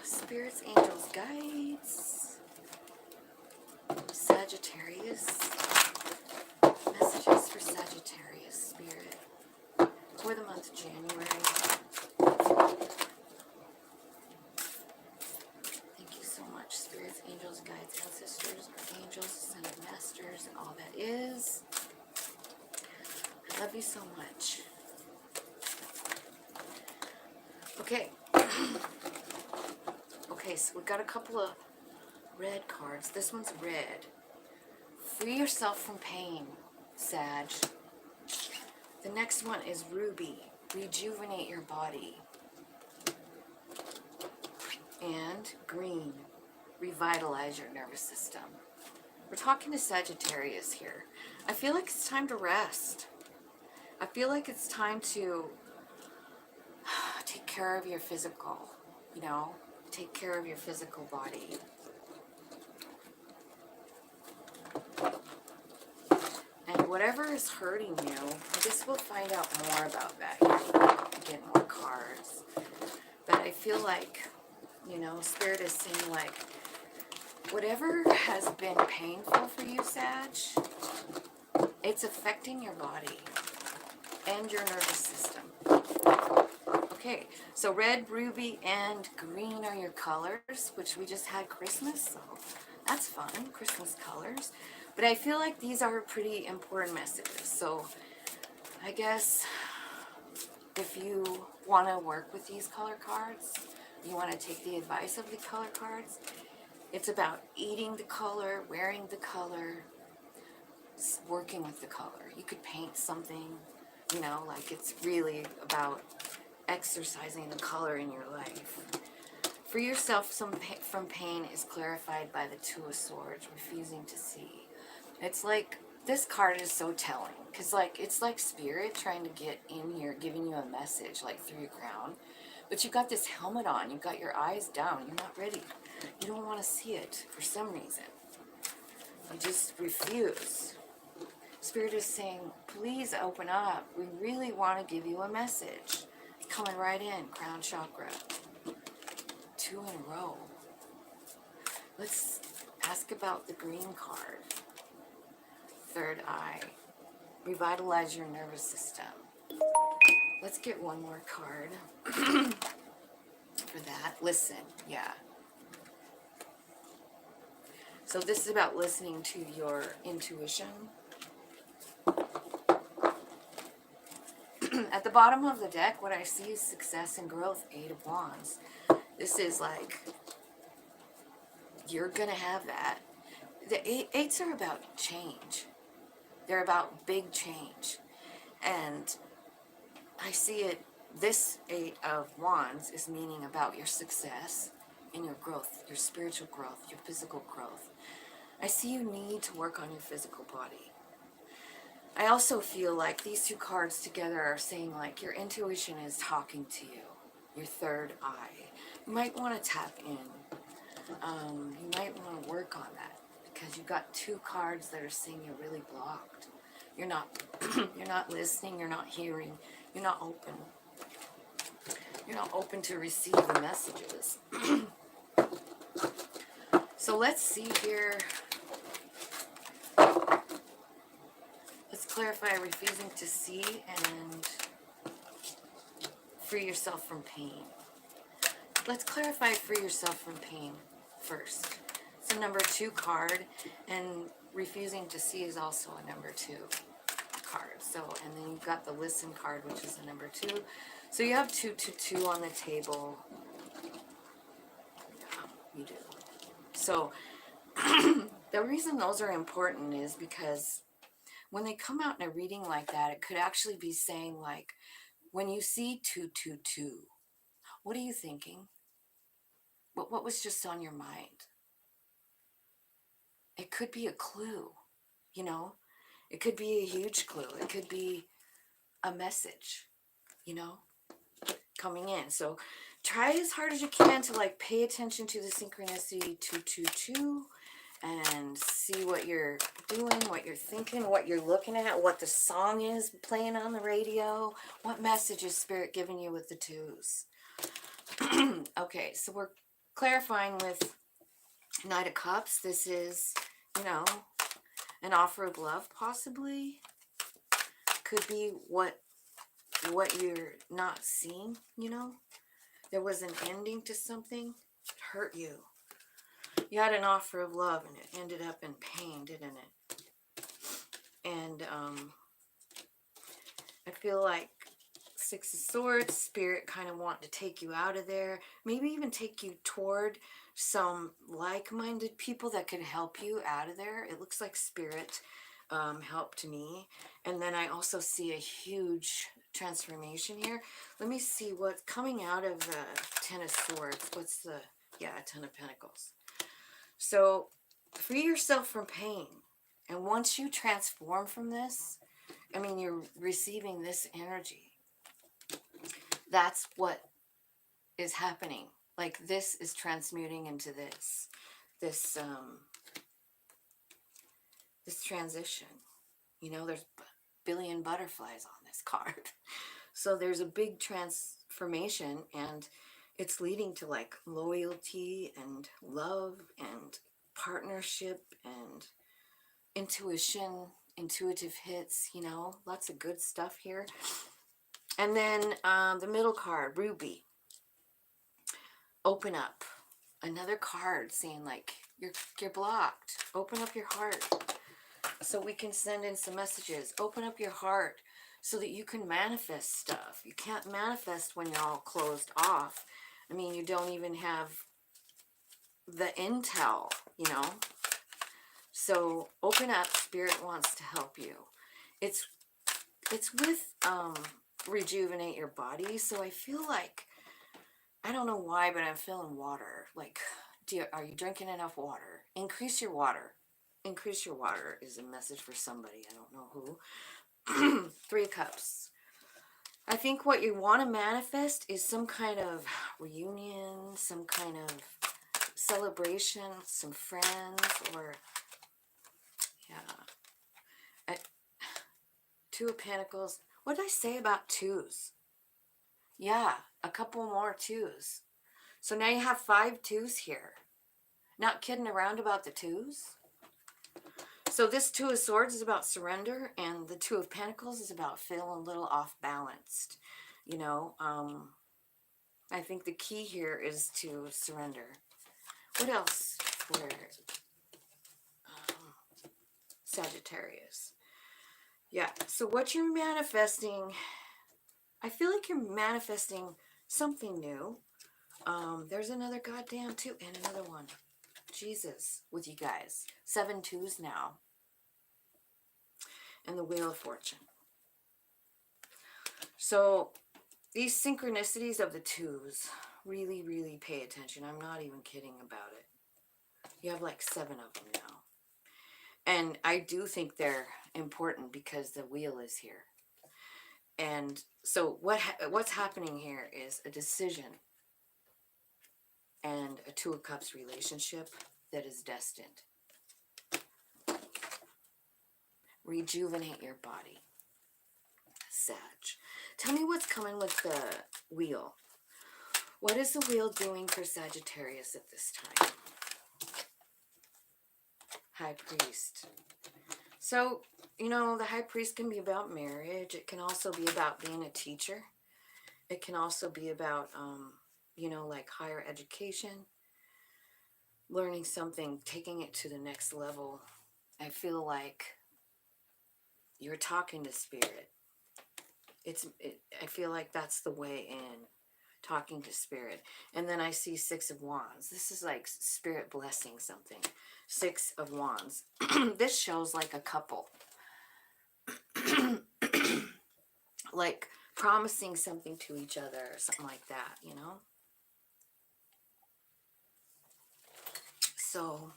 Spirits, angels, guides. Sagittarius. Messages for Sagittarius, Spirit. For the month of January. Thank you so much, spirits, angels, guides, ancestors, archangels, ascended masters, and all that is. I love you so much. Okay. Okay, so we've got a couple of red cards. This one's red. Free yourself from pain, Sag. The next one is ruby. Rejuvenate your body. And green. Revitalize your nervous system. We're talking to Sagittarius here. I feel like it's time to rest. I feel like it's time to take care of your physical, you know, take care of your physical body. And whatever is hurting you, I guess we'll find out more about that here. Get more cards. But I feel like, you know, Spirit is saying like, whatever has been painful for you, Sag, it's affecting your body and your nervous system. Okay, so red, ruby, and green are your colors, which we just had Christmas, so that's fun, Christmas colors. But I feel like these are pretty important messages, so I guess if you want to work with these color cards, you want to take the advice of the color cards, it's about eating the color, wearing the color, working with the color. You could paint something, you know, like it's really about exercising the color in your life. Free yourself from pain is clarified by the Two of Swords, refusing to see. It's like, this card is so telling, because like, it's like Spirit trying to get in here, giving you a message, like through your crown. But you've got this helmet on, you've got your eyes down, you're not ready. You don't want to see it for some reason. You just refuse. Spirit is saying, please open up. We really want to give you a message. Coming right in, crown chakra. 2 in a row. Let's ask about the green card. Third eye. Revitalize your nervous system. Let's get one more card for that. Listen, yeah. So this is about listening to your intuition. At the bottom of the deck, what I see is success and growth, 8 of Wands. This is like, you're going to have that. The eights are about change. They're about big change. And I see it, this 8 of Wands is meaning about your success and your growth, your spiritual growth, your physical growth. I see you need to work on your physical body. I also feel like these two cards together are saying like your intuition is talking to you, your third eye. You might want to tap in. You might want to work on that because you've got two cards that are saying you're really blocked. You're not, you're not listening. You're not hearing. You're not open. You're not open to receive the messages. So let's see here. Let's clarify refusing to see and free yourself from pain. Let's clarify free yourself from pain first. It's a number 2 card, and refusing to see is also a number 2 card. So, and then you've got the listen card, which is a number 2. So you have 2, 2, 2 on the table. Yeah, you do. So the reason those are important is because when they come out in a reading like that, it could actually be saying like, when you see 2, 2, 2, what are you thinking? What was just on your mind? It could be a clue, you know? It could be a huge clue. It could be a message, you know, coming in. So try as hard as you can to like pay attention to the synchronicity 2, 2, 2 and see what you're doing, what you're thinking, what you're looking at, what the song is playing on the radio. What message is Spirit giving you with the twos? Okay, so we're clarifying with Knight of Cups. This is, you know, an offer of love, possibly. Could be what you're not seeing, you know. There was an ending to something. It hurt you. You had an offer of love and it ended up in pain, didn't it? And I feel like Six of Swords, Spirit kind of want to take you out of there. Maybe even take you toward some like-minded people that could help you out of there. It looks like Spirit helped me. And then I also see a huge transformation here. Let me see what's coming out of the Ten of Swords. What's the, yeah, Ten of Pentacles. So free yourself from pain. And once you transform from this, I mean, you're receiving this energy. That's what is happening. Like this is transmuting into this transition. You know, there's a billion butterflies on this card. So there's a big transformation, and it's leading to like loyalty and love and partnership and intuition, intuitive hits, you know, lots of good stuff here. And then the middle card, Ruby. Open up. Another card saying like you're blocked. Open up your heart so we can send in some messages. Open up your heart so that you can manifest stuff. You can't manifest when you're all closed off. I mean, you don't even have the intel, you know. So open up. Spirit wants to help you. It's with rejuvenate your body. So I feel like, I don't know why, but I'm feeling water. Like, are you drinking enough water? Increase your water. Increase your water is a message for somebody. I don't know who. Three of Cups. I think what you want to manifest is some kind of reunion, some kind of celebration, some friends, or, yeah. Two of Pentacles. What did I say about twos? Yeah, a couple more twos. So now you have 5 twos here. Not kidding around about the twos. So this Two of Swords is about surrender, and the Two of Pentacles is about feeling a little off balanced. You know, I think the key here is to surrender. What else for Sagittarius? Yeah, so what you're manifesting, I feel like you're manifesting something new. There's another goddamn two and another one. Jesus, with you guys. 7 twos now. And the Wheel of Fortune. So these synchronicities of the twos, really, really pay attention. I'm not even kidding about it. You have like 7 of them now. And I do think they're important because the wheel is here. And so what's happening here is a decision and a Two of Cups relationship that is destined. Rejuvenate your body. Sag. Tell me what's coming with the wheel. What is the wheel doing for Sagittarius at this time? High Priest. So, you know, the High Priest can be about marriage. It can also be about being a teacher. It can also be about, you know, like higher education. Learning something, taking it to the next level. I feel like you're talking to Spirit. I feel like that's the way in, talking to Spirit. And then I see 6 of Wands. This is like Spirit blessing something. 6 of Wands. This shows like a couple. Like promising something to each other or something like that, you know? So,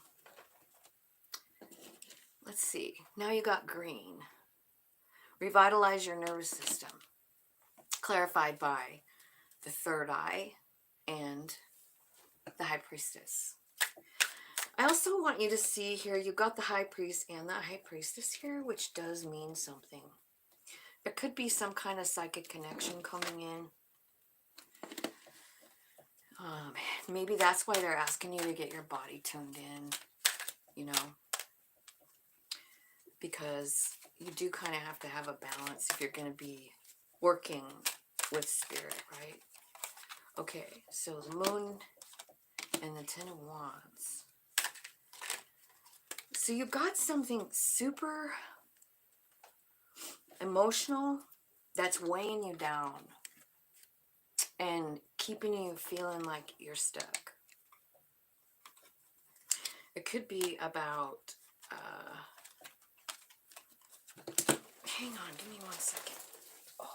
let's see. Now you got green. Revitalize your nervous system. Clarified by the third eye and the High Priestess. I also want you to see here, you got the High Priest and the High Priestess here, which does mean something. There could be some kind of psychic connection coming in. Maybe that's why they're asking you to get your body tuned in, you know, because you do kind of have to have a balance if you're going to be working with spirit, right? Okay, so the Moon and the Ten of Wands. So you got something super emotional that's weighing you down and keeping you feeling like you're stuck. It could be about, hang on, give me 1 second. Oh.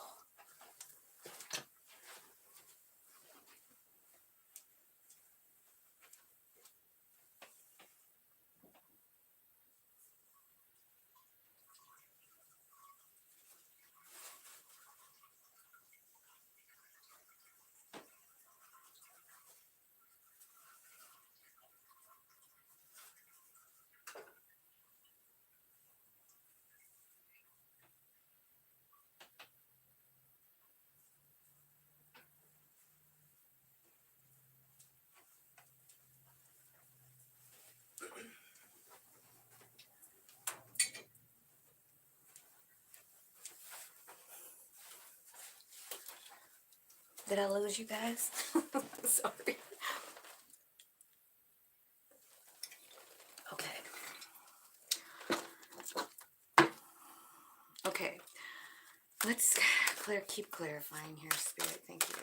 Did I lose you guys? Sorry. Okay. Okay. Let's keep clarifying here, Spirit. Thank you.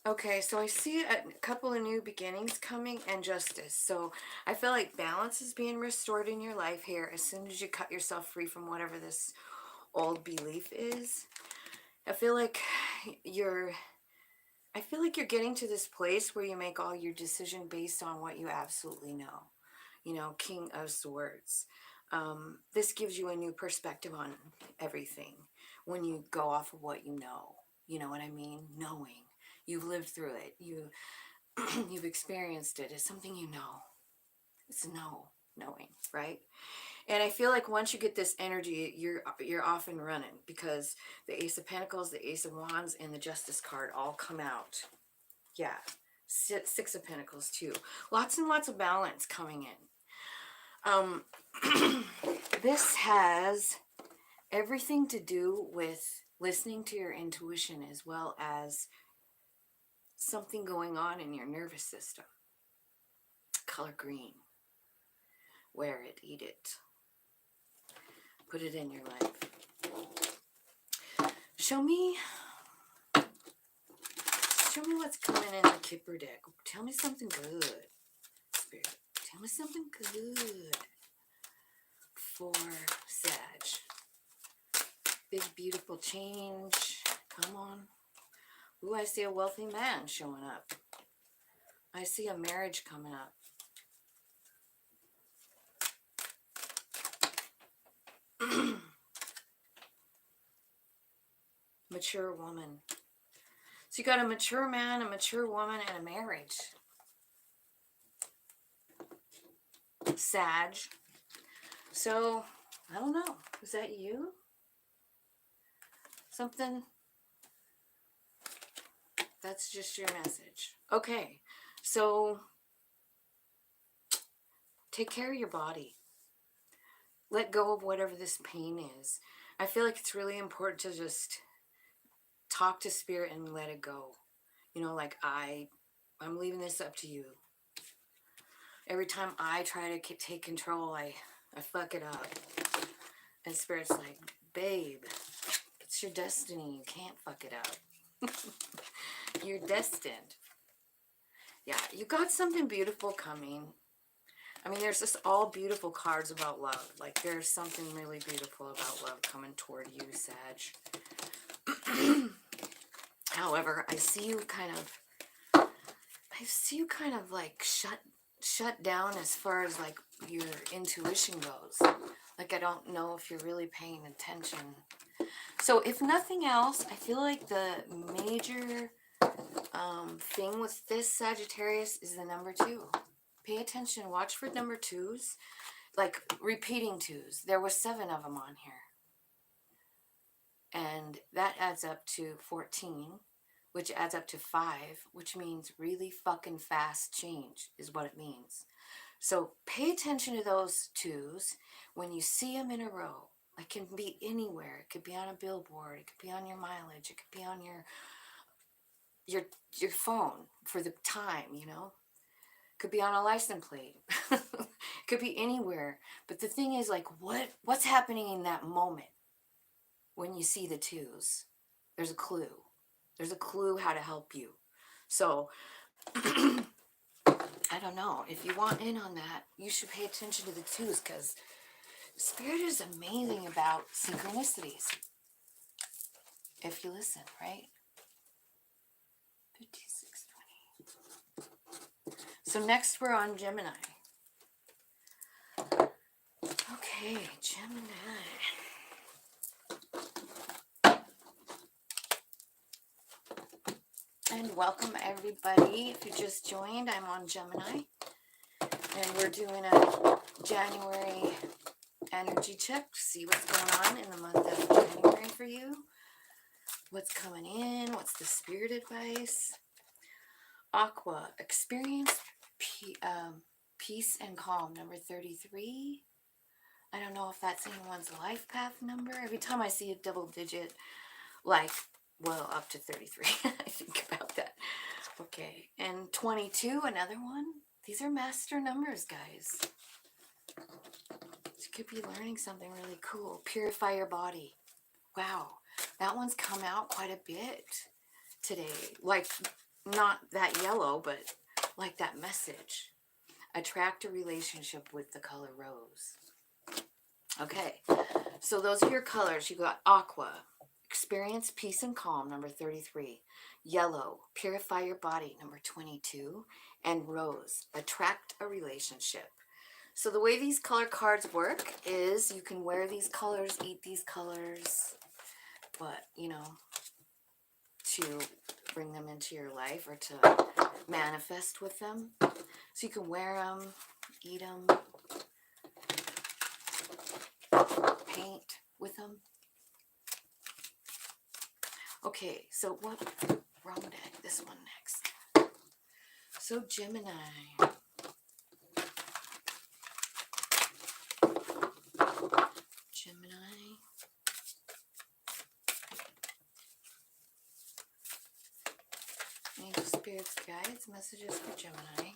Okay, so I see a couple of new beginnings coming and justice. So I feel like balance is being restored in your life here as soon as you cut yourself free from whatever this old belief is. I feel like you're getting to this place where you make all your decision based on what you absolutely know. You know, King of Swords. This gives you a new perspective on everything when you go off of what you know. You know what I mean? Knowing. You've lived through it. You've experienced it. It's something you know. It's knowing, right? And I feel like once you get this energy, you're off and running because the Ace of Pentacles, the Ace of Wands, and the Justice card all come out. Yeah. Six of Pentacles too. Lots and lots of balance coming in. This has everything to do with listening to your intuition as well as something going on in your nervous system. Color green. Wear it, eat it. Put it in your life. Show me what's coming in the Kipper deck. Tell me something good, Spirit. Tell me something good for Sag. Big, beautiful change. Come on. Ooh, I see a wealthy man showing up. I see a marriage coming up. Mature woman. So you got a mature man, a mature woman, and a marriage. Sag. So, I don't know. Is that you? Something? That's just your message. Okay. So, take care of your body. Let go of whatever this pain is. I feel like it's really important to just talk to Spirit and let it go. You know, like I'm leaving this up to you. Every time I try to take control, I fuck it up. And Spirit's like, babe, it's your destiny. You can't fuck it up. You're destined. Yeah, you got something beautiful coming. I mean, there's just all beautiful cards about love. Like, there's something really beautiful about love coming toward you, Sag. However, I see you kind of like shut down as far as like your intuition goes. Like I don't know if you're really paying attention. So if nothing else, I feel like the major thing with this Sagittarius is the number 2. Pay attention. Watch for number 2s, like repeating 2s. There was 7 of them on here. And that adds up to 14, which adds up to 5, which means really fucking fast change is what it means. So pay attention to those 2s when you see them in a row. It can be anywhere. It could be on a billboard. It could be on your mileage. It could be on your phone for the time, you know. It could be on a license plate. It could be anywhere. But the thing is, like, what's happening in that moment when you see the 2s? There's a clue. There's a clue how to help you. So I don't know. If you want in on that, you should pay attention to the 2s, because Spirit is amazing about synchronicities. If you listen, right? 5620. So next we're on Gemini. Okay, Gemini. And welcome everybody. If you just joined, I'm on Gemini. And we're doing a January energy check to see what's going on in the month of January for you. What's coming in? What's the spirit advice? Aqua, experience peace and calm, number 33. I don't know if that's anyone's life path number. Every time I see a double digit, like, well, up to 33, I think about that. Okay, and 22, another one. These are master numbers, guys. You could be learning something really cool. Purify your body. Wow, that one's come out quite a bit today. Like, not that yellow, but like that message. Attract a relationship with the color rose. Okay, so those are your colors. You got aqua, experience peace and calm, number 33. Yellow, purify your body, number 22. And rose, attract a relationship. So the way these color cards work is you can wear these colors, eat these colors, but, you know, to bring them into your life or to manifest with them. So you can wear them, eat them, paint with them. Okay, so what? Wrong deck. This one next. So Gemini. Gemini. Angel spirits, guides, messages for Gemini.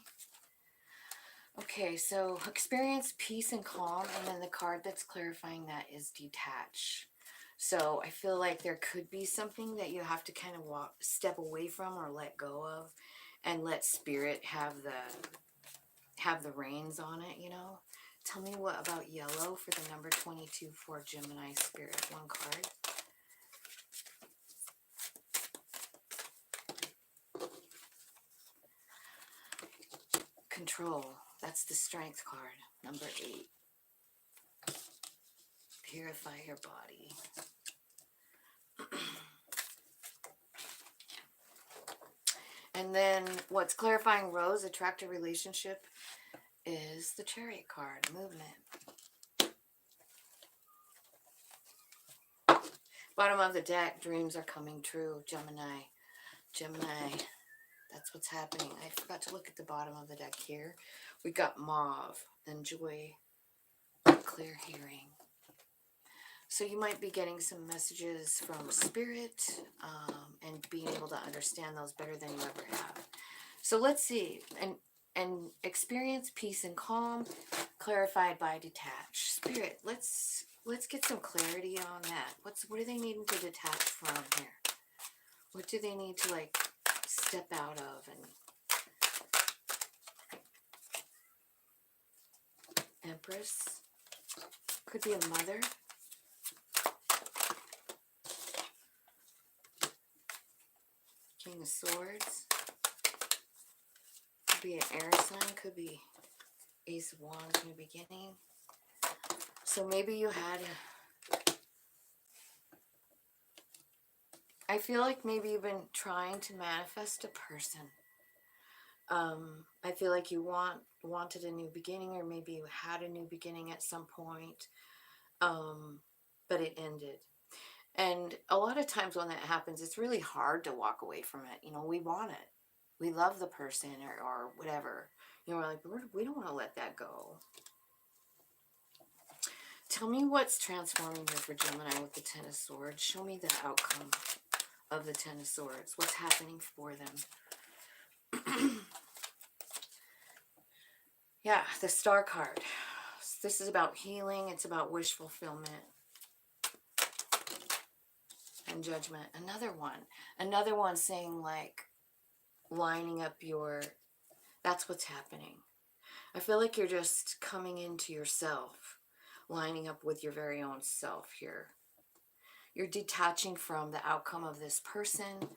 Okay, so experience peace and calm, and then the card that's clarifying that is detach. So I feel like there could be something that you have to kind of step away from or let go of, and let spirit have the reins on it, you know. Tell me what about yellow for the number 22 for Gemini spirit. One card. Control. That's the strength card. Number 8. Purify your body. And then what's clarifying rose, attract a relationship, is the Chariot card, movement. Bottom of the deck, dreams are coming true, Gemini. Gemini, that's what's happening. I forgot to look at the bottom of the deck here. We got mauve, and joy, clear hearing. So you might be getting some messages from spirit and being able to understand those better than you ever have. So let's see. And experience peace and calm, clarified by detach. Spirit, let's get some clarity on that. What do they need to detach from here? What do they need to, like, step out of? And Empress could be a mother. King of Swords. Could be an air sign, could be Ace of Wands, new beginning. So maybe you had, I feel like maybe you've been trying to manifest a person. I feel like you wanted a new beginning, or maybe you had a new beginning at some point, but it ended. And a lot of times when that happens, it's really hard to walk away from it. You know, we want it. We love the person, or whatever. You know, we're like, we don't want to let that go. Tell me what's transforming here for Gemini with the Ten of Swords. Show me the outcome of the Ten of Swords. What's happening for them? Yeah, the Star card. This is about healing. It's about wish fulfillment and judgment. Another one saying, like, lining up your, that's what's happening. I feel like you're just coming into yourself, lining up with your very own self here. You're detaching from the outcome of this person,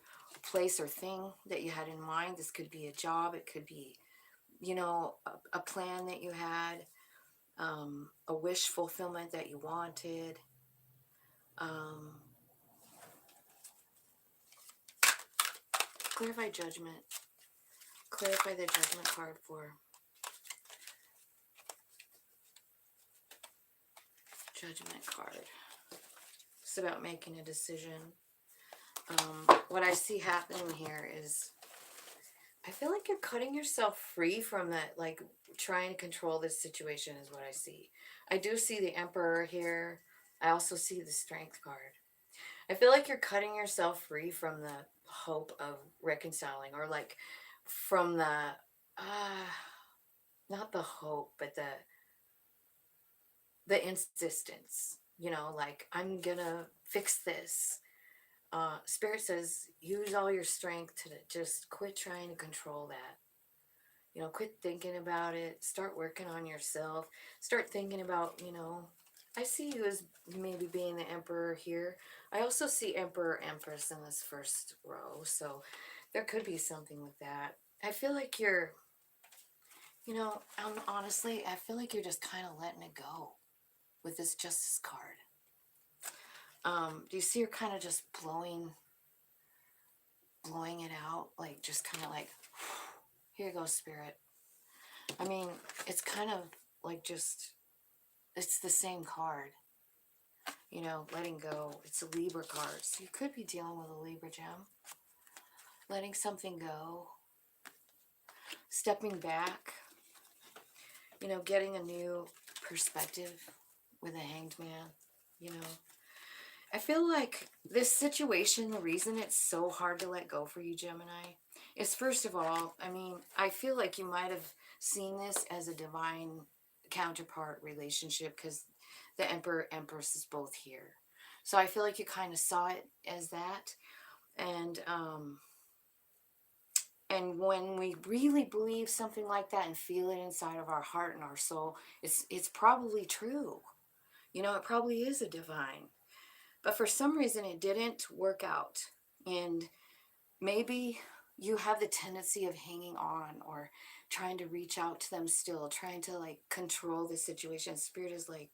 place, or thing that you had in mind. This could be a job. It could be, you know, a plan that you had, a wish fulfillment that you wanted. Clarify judgment. Clarify the judgment card for judgment card. It's about making a decision. What I see happening here is, I feel like you're cutting yourself free from that, like trying to control this situation is what I see. I do see the Emperor here. I also see the Strength card. I feel like you're cutting yourself free from the hope of reconciling, or like from the, not the hope, but the insistence, you know, like, I'm gonna fix this. Spirit says, use all your strength to just quit trying to control that. You know, quit thinking about it. Start working on yourself. Start thinking about, you know, I see you as maybe being the Emperor here. I also see Emperor, Empress in this first row. So there could be something with that. I feel like you're, you know, honestly, I feel like you're just kind of letting it go with this Justice card. Do you see her kind of just blowing it out? Like, just kind of like, here you go, Spirit. I mean, it's kind of like just, it's the same card. You know, letting go. It's a Libra card. So you could be dealing with a Libra gem. Letting something go. Stepping back. You know, getting a new perspective with a Hanged Man. You know, I feel like this situation, the reason it's so hard to let go for you, Gemini, is, first of all, I mean, I feel like you might have seen this as a divine counterpart relationship, because the Emperor, Empress is both here. So I feel like you kind of saw it as that. And when we really believe something like that and feel it inside of our heart and our soul, it's probably true. You know, it probably is a divine. But for some reason, it didn't work out. And maybe you have the tendency of hanging on, or trying to reach out to them still, trying to, like, control the situation. Spirit is like,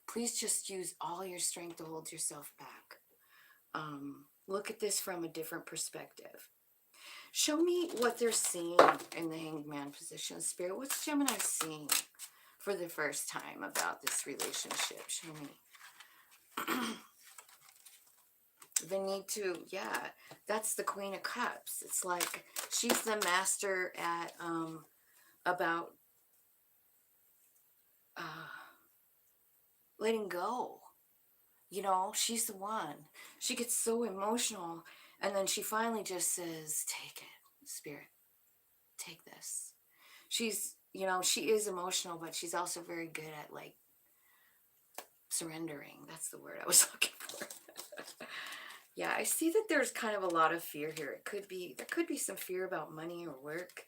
please just use all your strength to hold yourself back. Look at this from a different perspective. Show me what they're seeing in the Hanged Man position. Spirit, what's Gemini seeing for the first time about this relationship? Show me. The need to, yeah, that's the Queen of Cups. It's like she's the master at about letting go. You know, she's the one. She gets so emotional, and then she finally just says, take it, Spirit, take this. She's, you know, she is emotional, but she's also very good at, like, surrendering. That's the word I was looking for. Yeah, I see that there's kind of a lot of fear here. There could be some fear about money or work.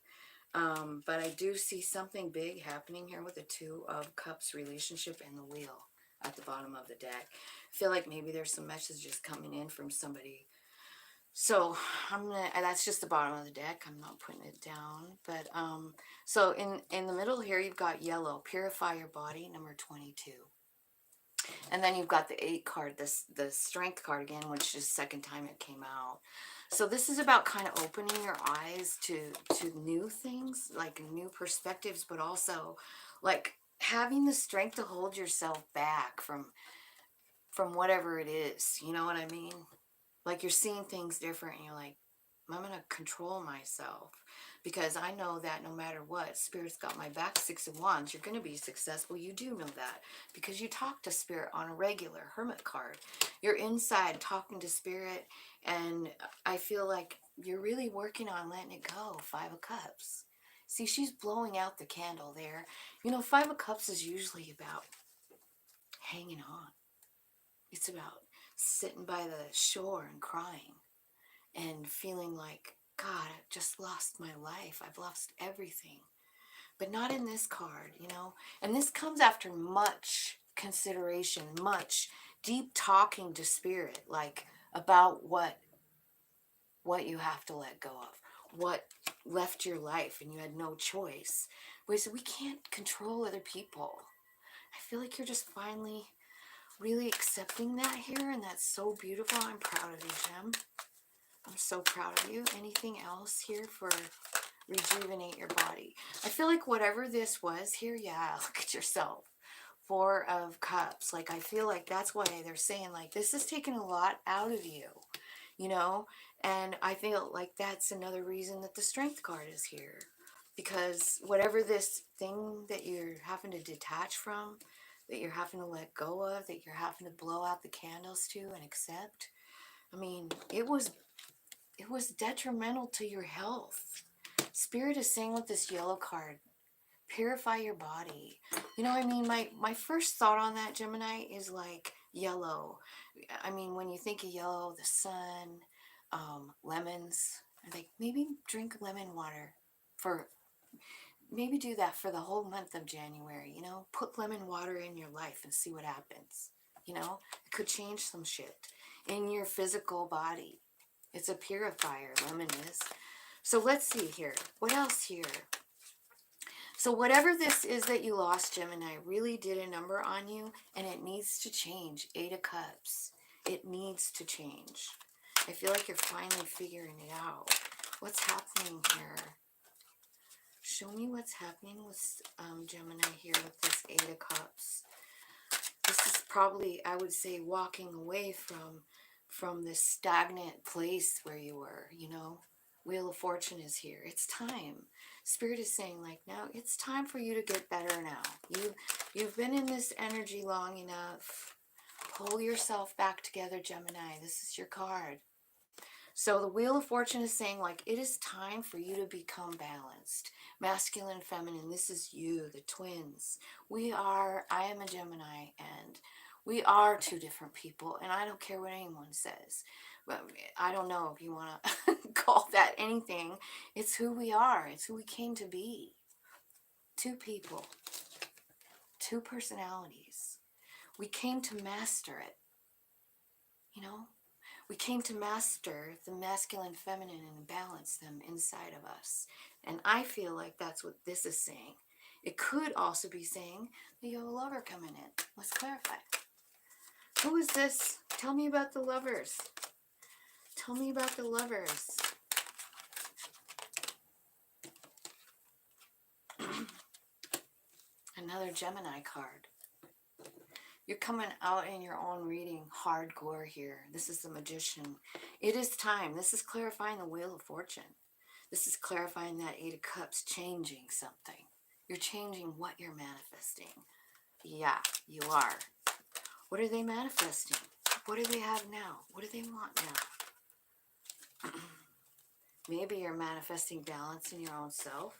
But I do see something big happening here with the Two of Cups relationship and the Wheel at the bottom of the deck. I feel like maybe there's some messages coming in from somebody So that's just the bottom of the deck. I'm not putting it down. But so in the middle here, you've got yellow, purify your body, number 22. And then you've got the 8 card, the strength card again, which is the second time it came out. So this is about kind of opening your eyes to new things, like new perspectives, but also like having the strength to hold yourself back from whatever it is. You know what I mean? Like you're seeing things different and you're like, I'm going to control myself because I know that no matter what, Spirit's got my back. 6 of Wands, you're going to be successful. You do know that because you talk to Spirit on a regular. Hermit card. You're inside talking to Spirit, and I feel like you're really working on letting it go. 5 of Cups. See, she's blowing out the candle there. You know, 5 of Cups is usually about hanging on. It's about sitting by the shore and crying and feeling like, God, I've just lost my life. I've lost everything. But not in this card, you know? And this comes after much consideration, much deep talking to Spirit, like about what you have to let go of, what left your life and you had no choice. We said, we can't control other people. I feel like you're just finally really accepting that here, and that's so beautiful. I'm proud of you, Gem. I'm so proud of you. Anything else here for rejuvenate your body? I feel like whatever this was here, yeah, look at yourself. 4 of Cups. Like, I feel like that's why they're saying, like, this is taking a lot out of you, you know? And I feel like that's another reason that the Strength card is here. Because whatever this thing that you're having to detach from, that you're having to let go of, that you're having to blow out the candles to and accept, I mean, it was detrimental to your health. Spirit is saying with this yellow card, purify your body. You know what I mean? My first thought on that, Gemini, is like yellow. I mean, when you think of yellow, the sun, lemons. I think maybe drink lemon water for, maybe do that for the whole month of January, you know? Put lemon water in your life and see what happens. You know? It could change some shit in your physical body. It's a purifier, lemon is. So let's see here. What else here? So whatever this is that you lost, Gemini, really did a number on you, and it needs to change. 8 of Cups. It needs to change. I feel like you're finally figuring it out. What's happening here? Show me what's happening with Gemini here with this 8 of Cups. This is probably, I would say, walking away from this stagnant place where you were, you know. Wheel of Fortune is here. It's time. Spirit is saying, like, now it's time for you to get better now. You've been in this energy long enough. Pull yourself back together, Gemini. This is your card. So the Wheel of Fortune is saying, like, it is time for you to become balanced. Masculine, feminine, this is you, the twins. I am a Gemini, and we are 2 different people, and I don't care what anyone says. But I don't know if you want to call that anything. It's who we are. It's who we came to be. 2 people. 2 personalities. We came to master it. You know? We came to master the masculine, feminine, and balance them inside of us. And I feel like that's what this is saying. It could also be saying that you have a lover coming in. Let's clarify. Who is this? Tell me about the lovers. Tell me about the lovers. Another Gemini card. You're coming out in your own reading hardcore here. This is the Magician. It is time. This is clarifying the Wheel of Fortune. This is clarifying that 8 of Cups, changing something. You're changing what you're manifesting. Yeah, you are. What are they manifesting? What do they have now? What do they want now? Maybe you're manifesting balance in your own self.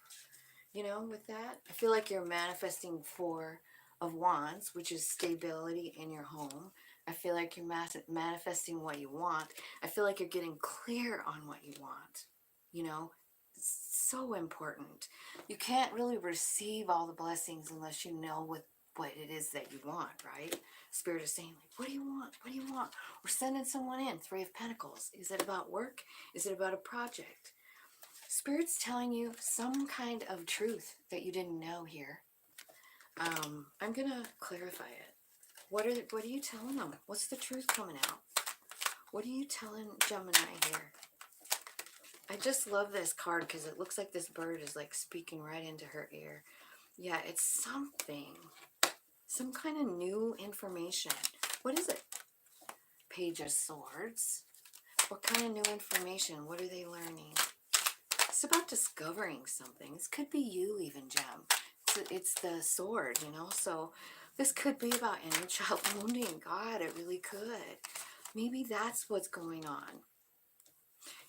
You know, with that, I feel like you're manifesting 4 of Wands, which is stability in your home. I feel like you're manifesting what you want. I feel like you're getting clear on what you want. You know, it's so important. You can't really receive all the blessings unless you know what it is that you want, right? Spirit is saying, like, what do you want? What do you want? We're sending someone in. Three of Pentacles. Is it about work? Is it about a project? Spirit's telling you some kind of truth that you didn't know here. I'm going to clarify it. What are you telling them? What's the truth coming out? What are you telling Gemini here? I just love this card because it looks like this bird is like speaking right into her ear. Yeah, it's something. Some kind of new information. What is it? Page of Swords. What kind of new information? What are they learning? It's about discovering something. This could be you even, Gem. It's the sword, you know? So this could be about inner child wounding. God, it really could. Maybe that's what's going on.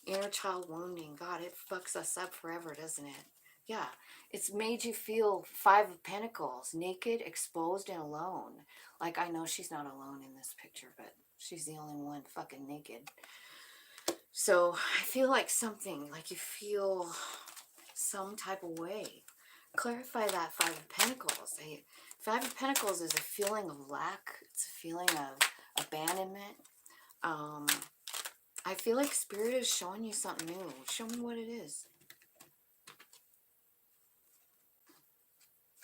Inner child wounding. God, it fucks us up forever, doesn't it? Yeah. It's made you feel Five of Pentacles. Naked, exposed, and alone. Like, I know she's not alone in this picture, but she's the only one fucking naked. So I feel like something, like you feel some type of way. Clarify that Five of Pentacles. Five of Pentacles is a feeling of lack. It's a feeling of abandonment. I feel like Spirit is showing you something new. Show me what it is.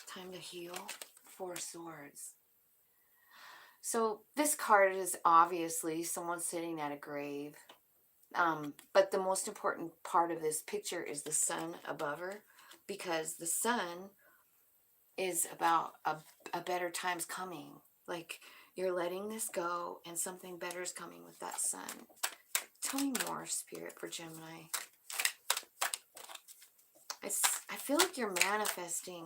Time to heal. Four of Swords. So this card is obviously someone sitting at a grave. But the most important part of this picture is the sun above her, because the sun is about a better time's coming. Like, you're letting this go and something better is coming with that sun. Tell me more, Spirit, for Gemini. I feel like you're manifesting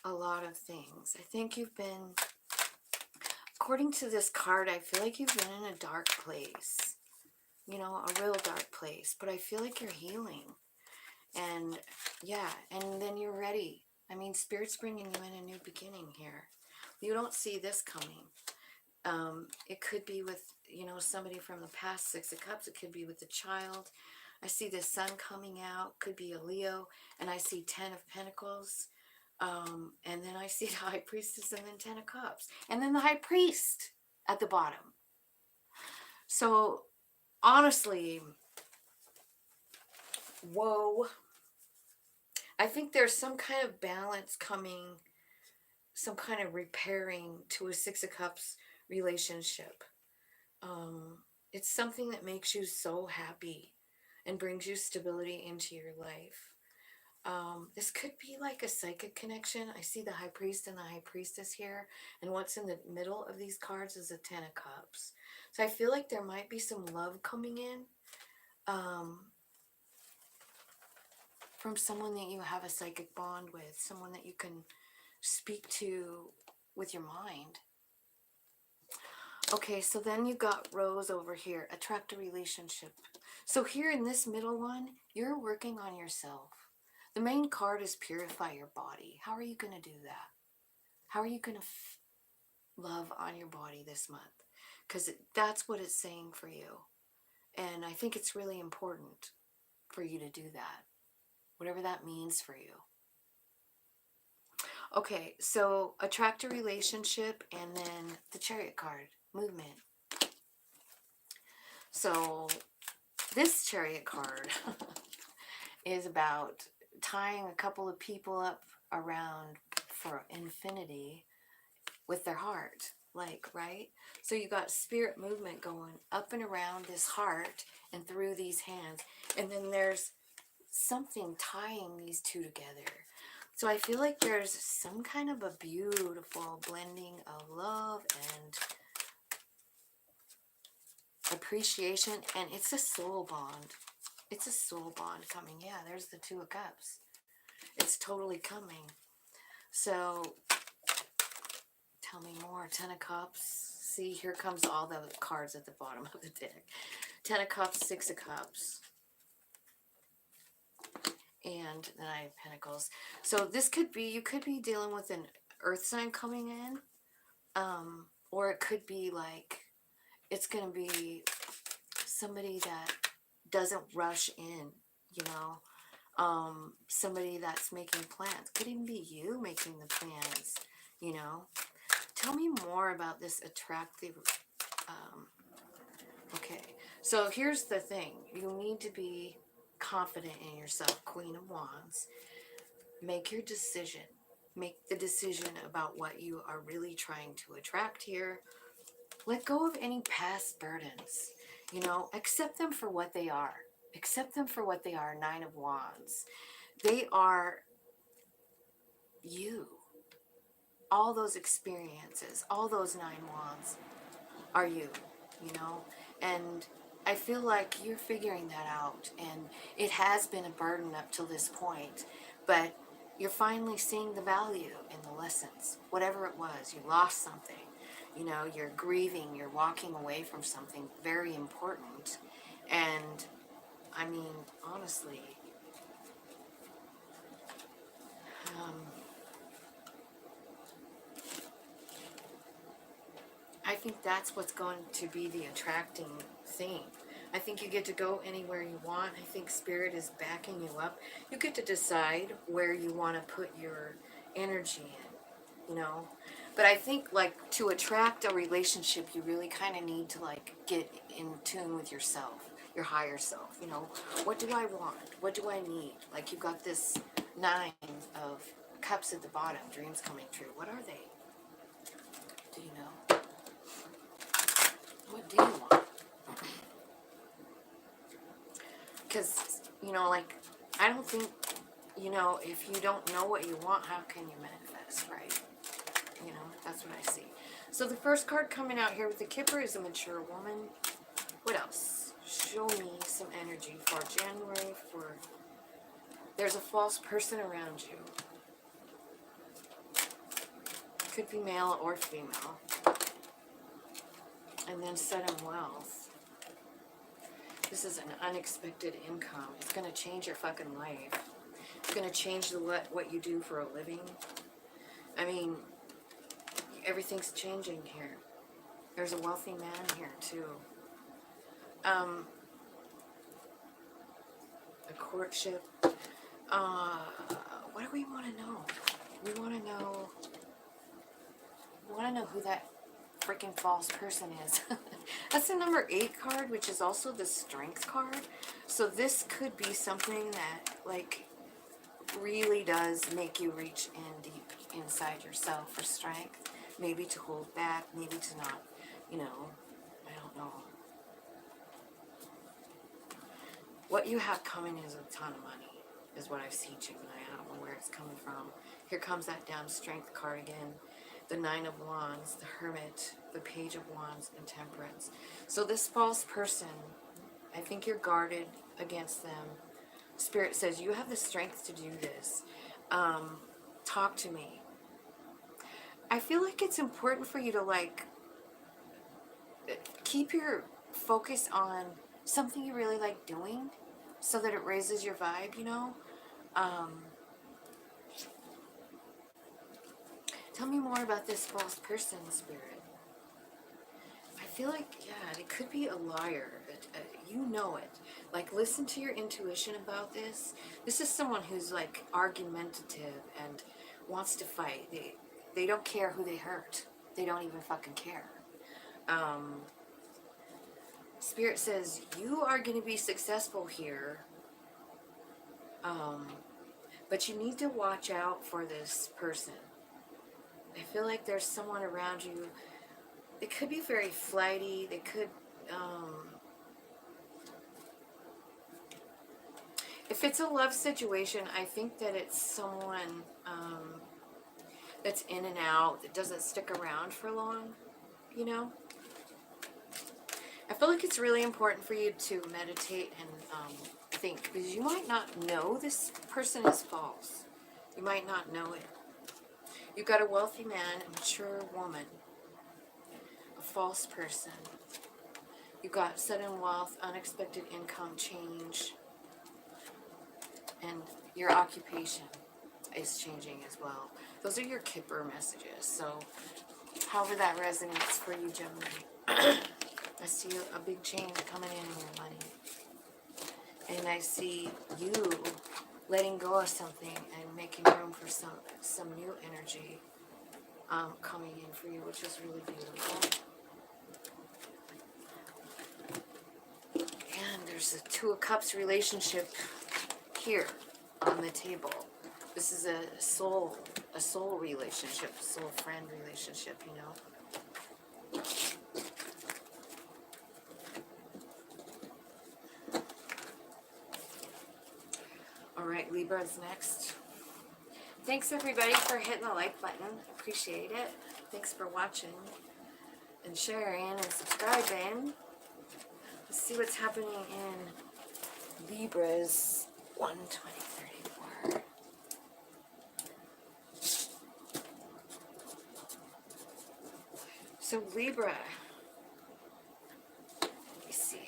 a lot of things. I think you've been, according to this card, I feel like you've been in a dark place. You know, a real dark place. But I feel like you're healing. And, yeah, and then you're ready. I mean, Spirit's bringing you in a new beginning here. You don't see this coming. It could be with, you know, somebody from the past, Six of Cups. It could be with a child. I see the sun coming out. Could be a Leo. And I see 10 of Pentacles. And then I see the High Priestess and then 10 of Cups. And then the High Priest at the bottom. So, honestly, whoa. I think there's some kind of balance coming, some kind of repairing to a Six of Cups relationship. It's something that makes you so happy and brings you stability into your life. This could be like a psychic connection. I see the High Priest and the High Priestess here. And what's in the middle of these cards is a 10 of Cups. So I feel like there might be some love coming in. From someone that you have a psychic bond with. Someone that you can speak to with your mind. Okay, so then you got Rose over here. Attract a relationship. So here in this middle one, you're working on yourself. The main card is purify your body. How are you going to do that? How are you going to love on your body this month? Because that's what it's saying for you. And I think it's really important for you to do that. Whatever that means for you. Okay, so attract a relationship and then the Chariot card, movement. So this Chariot card is about tying a couple of people up around for infinity with their heart, like, right? So you got spirit movement going up and around this heart and through these hands. And then there's something tying these two together. So I feel like there's some kind of a beautiful blending of love and appreciation. And it's a soul bond. It's a soul bond coming. Yeah, there's the Two of Cups. It's totally coming. So tell me more. 10 of Cups. See, here comes all the cards at the bottom of the deck. 10 of Cups, 6 of Cups. And then I have Pentacles. So this could be, you could be dealing with an earth sign coming in. Or it could be like, it's going to be somebody that doesn't rush in, you know. Somebody that's making plans. Could even be you making the plans. you know? Tell me more about this attractive, okay. So here's the thing. You need to be confident in yourself, Queen of Wands. Make your decision. Make the decision about what you are really trying to attract here. Let go of any past burdens. You know, accept them for what they are. Accept them for what they are, Nine of Wands. They are you. All those experiences, all those 9 wands are you, you know? And I feel like you're figuring that out. And it has been a burden up till this point. But you're finally seeing the value in the lessons. Whatever it was, you lost something. You know, you're grieving, you're walking away from something very important. And, I mean, honestly, I think that's what's going to be the attracting thing. I think you get to go anywhere you want. I think Spirit is backing you up. You get to decide where you want to put your energy in, you know. But I think, like, to attract a relationship, you really kind of need to, like, get in tune with yourself, your higher self, you know. What do I want? What do I need? Like, you've got this 9 of cups at the bottom, dreams coming true. What are they? Do you know? What do you want? Because, you know, like, I don't think, you know, if you don't know what you want, how can you manifest, right? You know, that's what I see. So the first card coming out here with the Kipper is a mature woman. What else? Show me some energy for January. For there's a false person around you. Could be male or female. And then sudden wealth. This is an unexpected income. It's going to change your fucking life. It's going to change what you do for a living. I mean, everything's changing here. There's a wealthy man here, too. A courtship. What do we want to know? We want to know... We want to know who that freaking false person is. That's the number 8 card, which is also the strength card. So this could be something that, like, really does make you reach in deep inside yourself for strength. Maybe to hold back, maybe to not, you know, I don't know. What you have coming is a ton of money, is what I see, Gemini. I don't know where it's coming from. Here comes that damn strength card again. The 9 of Wands, the Hermit, the Page of Wands, and Temperance. So this false person, I think you're guarded against them. Spirit says, you have the strength to do this. Talk to me. I feel like it's important for you to, like, keep your focus on something you really like doing so that it raises your vibe, you know? Tell me more about this false person, Spirit. I feel like, yeah, it could be a liar. You know it. Like, listen to your intuition about this. This is someone who's, like, argumentative and wants to fight. They don't care who they hurt. They don't even fucking care. Spirit says, you are going to be successful here. But you need to watch out for this person. I feel like there's someone around you. They could be very flighty. They could, if it's a love situation, I think that it's someone that's in and out, that doesn't stick around for long, you know? I feel like it's really important for you to meditate and think, because you might not know this person is false. You might not know it. You've got a wealthy man, a mature woman, a false person. You've got sudden wealth, unexpected income change, and your occupation is changing as well. Those are your Kipper messages. So however that resonates for you, Gemini. I see a big change coming in your money. And I see you letting go of something and making room for some new energy. coming in for you, which is really beautiful. And there's a Two of Cups relationship here on the table. This is a soul relationship, soul friend relationship, you know. All right, Libra's next. Thanks everybody for hitting the like button. Appreciate it. Thanks for watching and sharing and subscribing. Let's see what's happening in Libra's 12034. So Libra, let me see.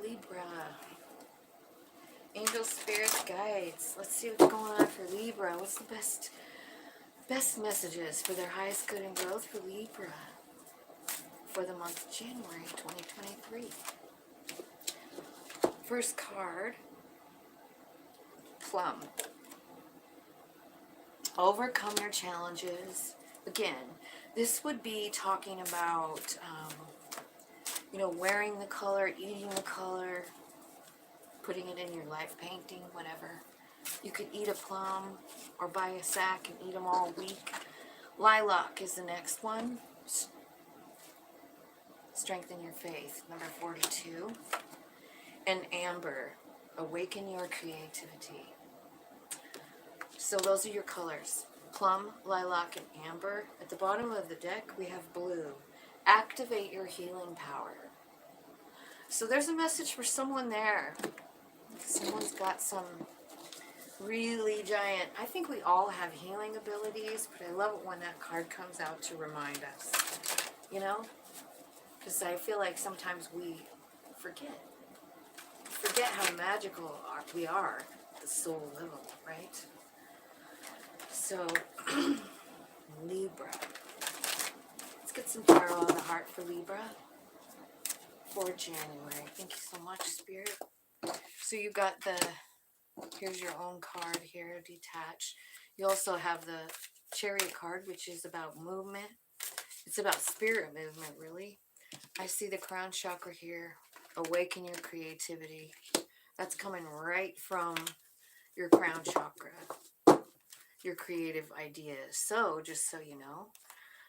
Libra. Angel, spirits, guides. Let's see what's going on for Libra. What's the best messages for their highest good and growth for Libra for the month of January 2023? First card, Plum. Overcome your challenges. Again, this would be talking about, you know, wearing the color, eating the color, putting it in your life, painting, whatever. You could eat a plum or buy a sack and eat them all week. Lilac is the next one. Strengthen your faith, number 42. And amber, awaken your creativity. So those are your colors. Plum, lilac, and amber. At the bottom of the deck, we have blue. Activate your healing power. So there's a message for someone there. Someone's got some really giant, I think we all have healing abilities, but I love it when that card comes out to remind us, you know? Because I feel like sometimes we forget how magical we are at the soul level, right? So, Libra. Let's get some tarot on the heart for Libra for January. Thank you so much, Spirit. So you got here's your own card here, detached. You also have the Chariot card, which is about movement. It's about spirit movement, really. I see the crown chakra here. Awaken your creativity. That's coming right from your crown chakra. Your creative ideas. So, just so you know,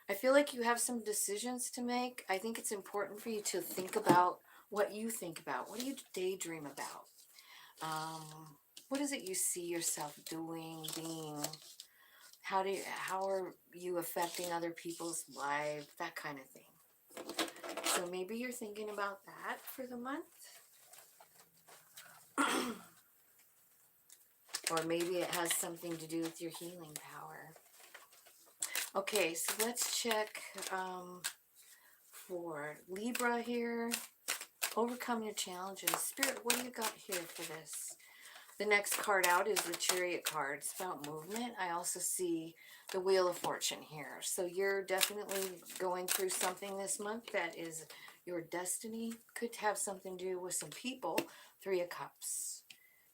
I feel like you have some decisions to make. I think it's important for you to think about what you think about. What do you daydream about? What is it you see yourself doing, being? How are you affecting other people's lives? That kind of thing. So maybe you're thinking about that for the month. Or maybe it has something to do with your healing power. Okay, so let's check for Libra here. Overcome your challenges. Spirit, what do you got here for this? The next card out is the Chariot card. It's about movement. I also see the Wheel of Fortune here. So you're definitely going through something this month that is your destiny. Could have something to do with some people. 3 of Cups.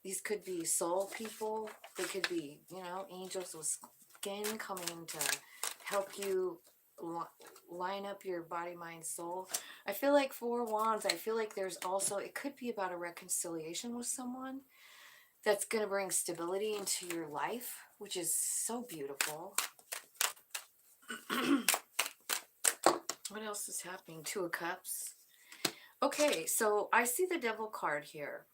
These could be soul people. They could be, you know, angels with skin coming to help you line up your body, mind, soul. I feel like 4 Wands, I feel like there's also, it could be about a reconciliation with someone that's going to bring stability into your life, which is so beautiful. What else is happening? 2 of Cups. Okay, so I see the Devil card here.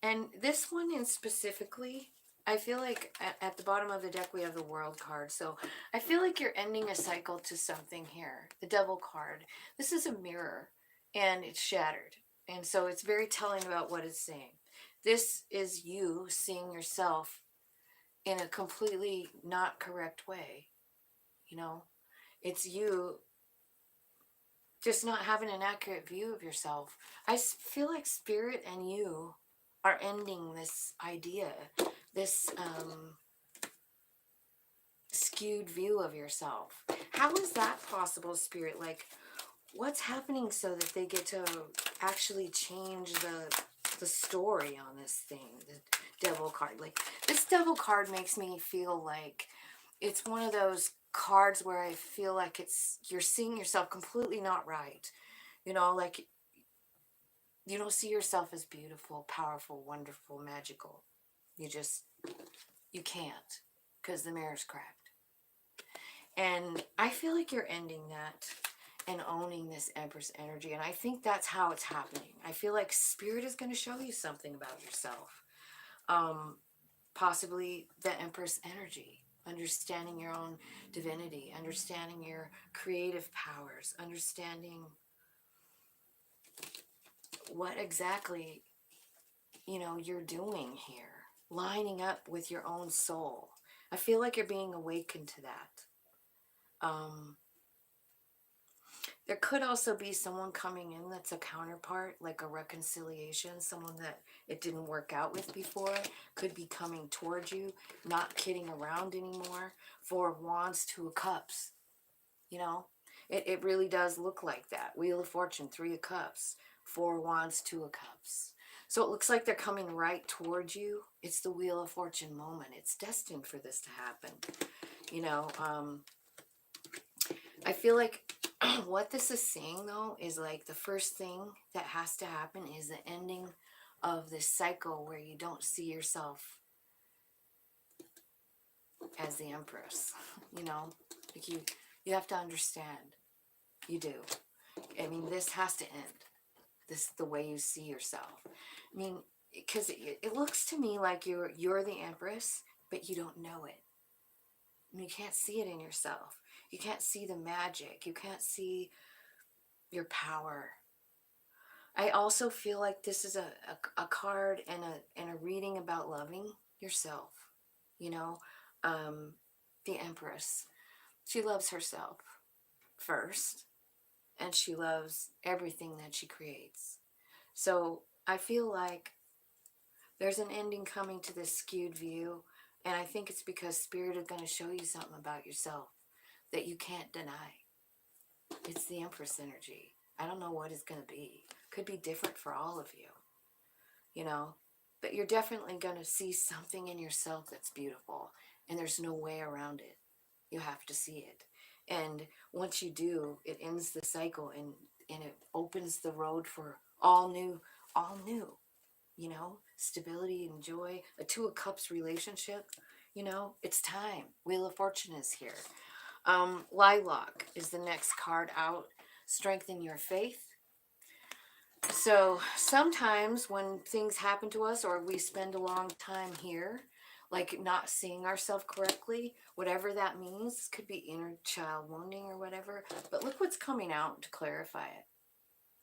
And this one in specifically, I feel like at the bottom of the deck we have the World card. So I feel like you're ending a cycle to something here. The Devil card. This is a mirror and it's shattered. And so it's very telling about what it's saying. This is you seeing yourself in a completely not correct way. You know, it's you just not having an accurate view of yourself. I feel like Spirit and you are ending this idea, this skewed view of yourself. How is that possible, Spirit? Like, what's happening so that they get to actually change the story on this thing, the devil card. Like, this devil card makes me feel like it's one of those cards where I feel like you're seeing yourself completely not right. You know, like, you don't see yourself as beautiful, powerful, wonderful, magical. You can't, because the mirror's cracked. And I feel like you're ending that and owning this Empress energy. And I think that's how it's happening. I feel like Spirit is going to show you something about yourself. Possibly the Empress energy. Understanding your own divinity. Understanding your creative powers. Understanding what exactly, you're doing here. Lining up with your own soul. I feel like you're being awakened to that. There could also be someone coming in that's a counterpart, like a reconciliation, someone that it didn't work out with before, could be coming towards you, not kidding around anymore. Four of Wands, Two of Cups, you know? It really does look like that. Wheel of Fortune, Three of Cups, Four of Wands, Two of Cups. So it looks like they're coming right towards you. It's the Wheel of Fortune moment. It's destined for this to happen. I feel like what this is saying, though, is like the first thing that has to happen is the ending of this cycle where you don't see yourself as the Empress. Like, you have to understand. You do. I mean, this has to end. This the way you see yourself. I mean, because it looks to me like you're the Empress, but you don't know it. I mean, you can't see it in yourself. You can't see the magic. You can't see your power. I also feel like this is a card and a reading about loving yourself. You know, the Empress. She loves herself first, and she loves everything that she creates. So I feel like there's an ending coming to this skewed view, and I think it's because Spirit is going to show you something about yourself that you can't deny. It's the Empress energy. I don't know what it's going to be. Could be different for all of you, but you're definitely going to see something in yourself that's beautiful, and there's no way around it. You have to see it. And once you do, it ends the cycle, and it opens the road for all new, stability and joy. A Two of Cups relationship, it's time. Wheel of Fortune is here. Lilac is the next card out. Strengthen your faith. So sometimes when things happen to us, or we spend a long time here, like not seeing ourselves correctly, whatever that means, could be inner child wounding or whatever. But look what's coming out to clarify it.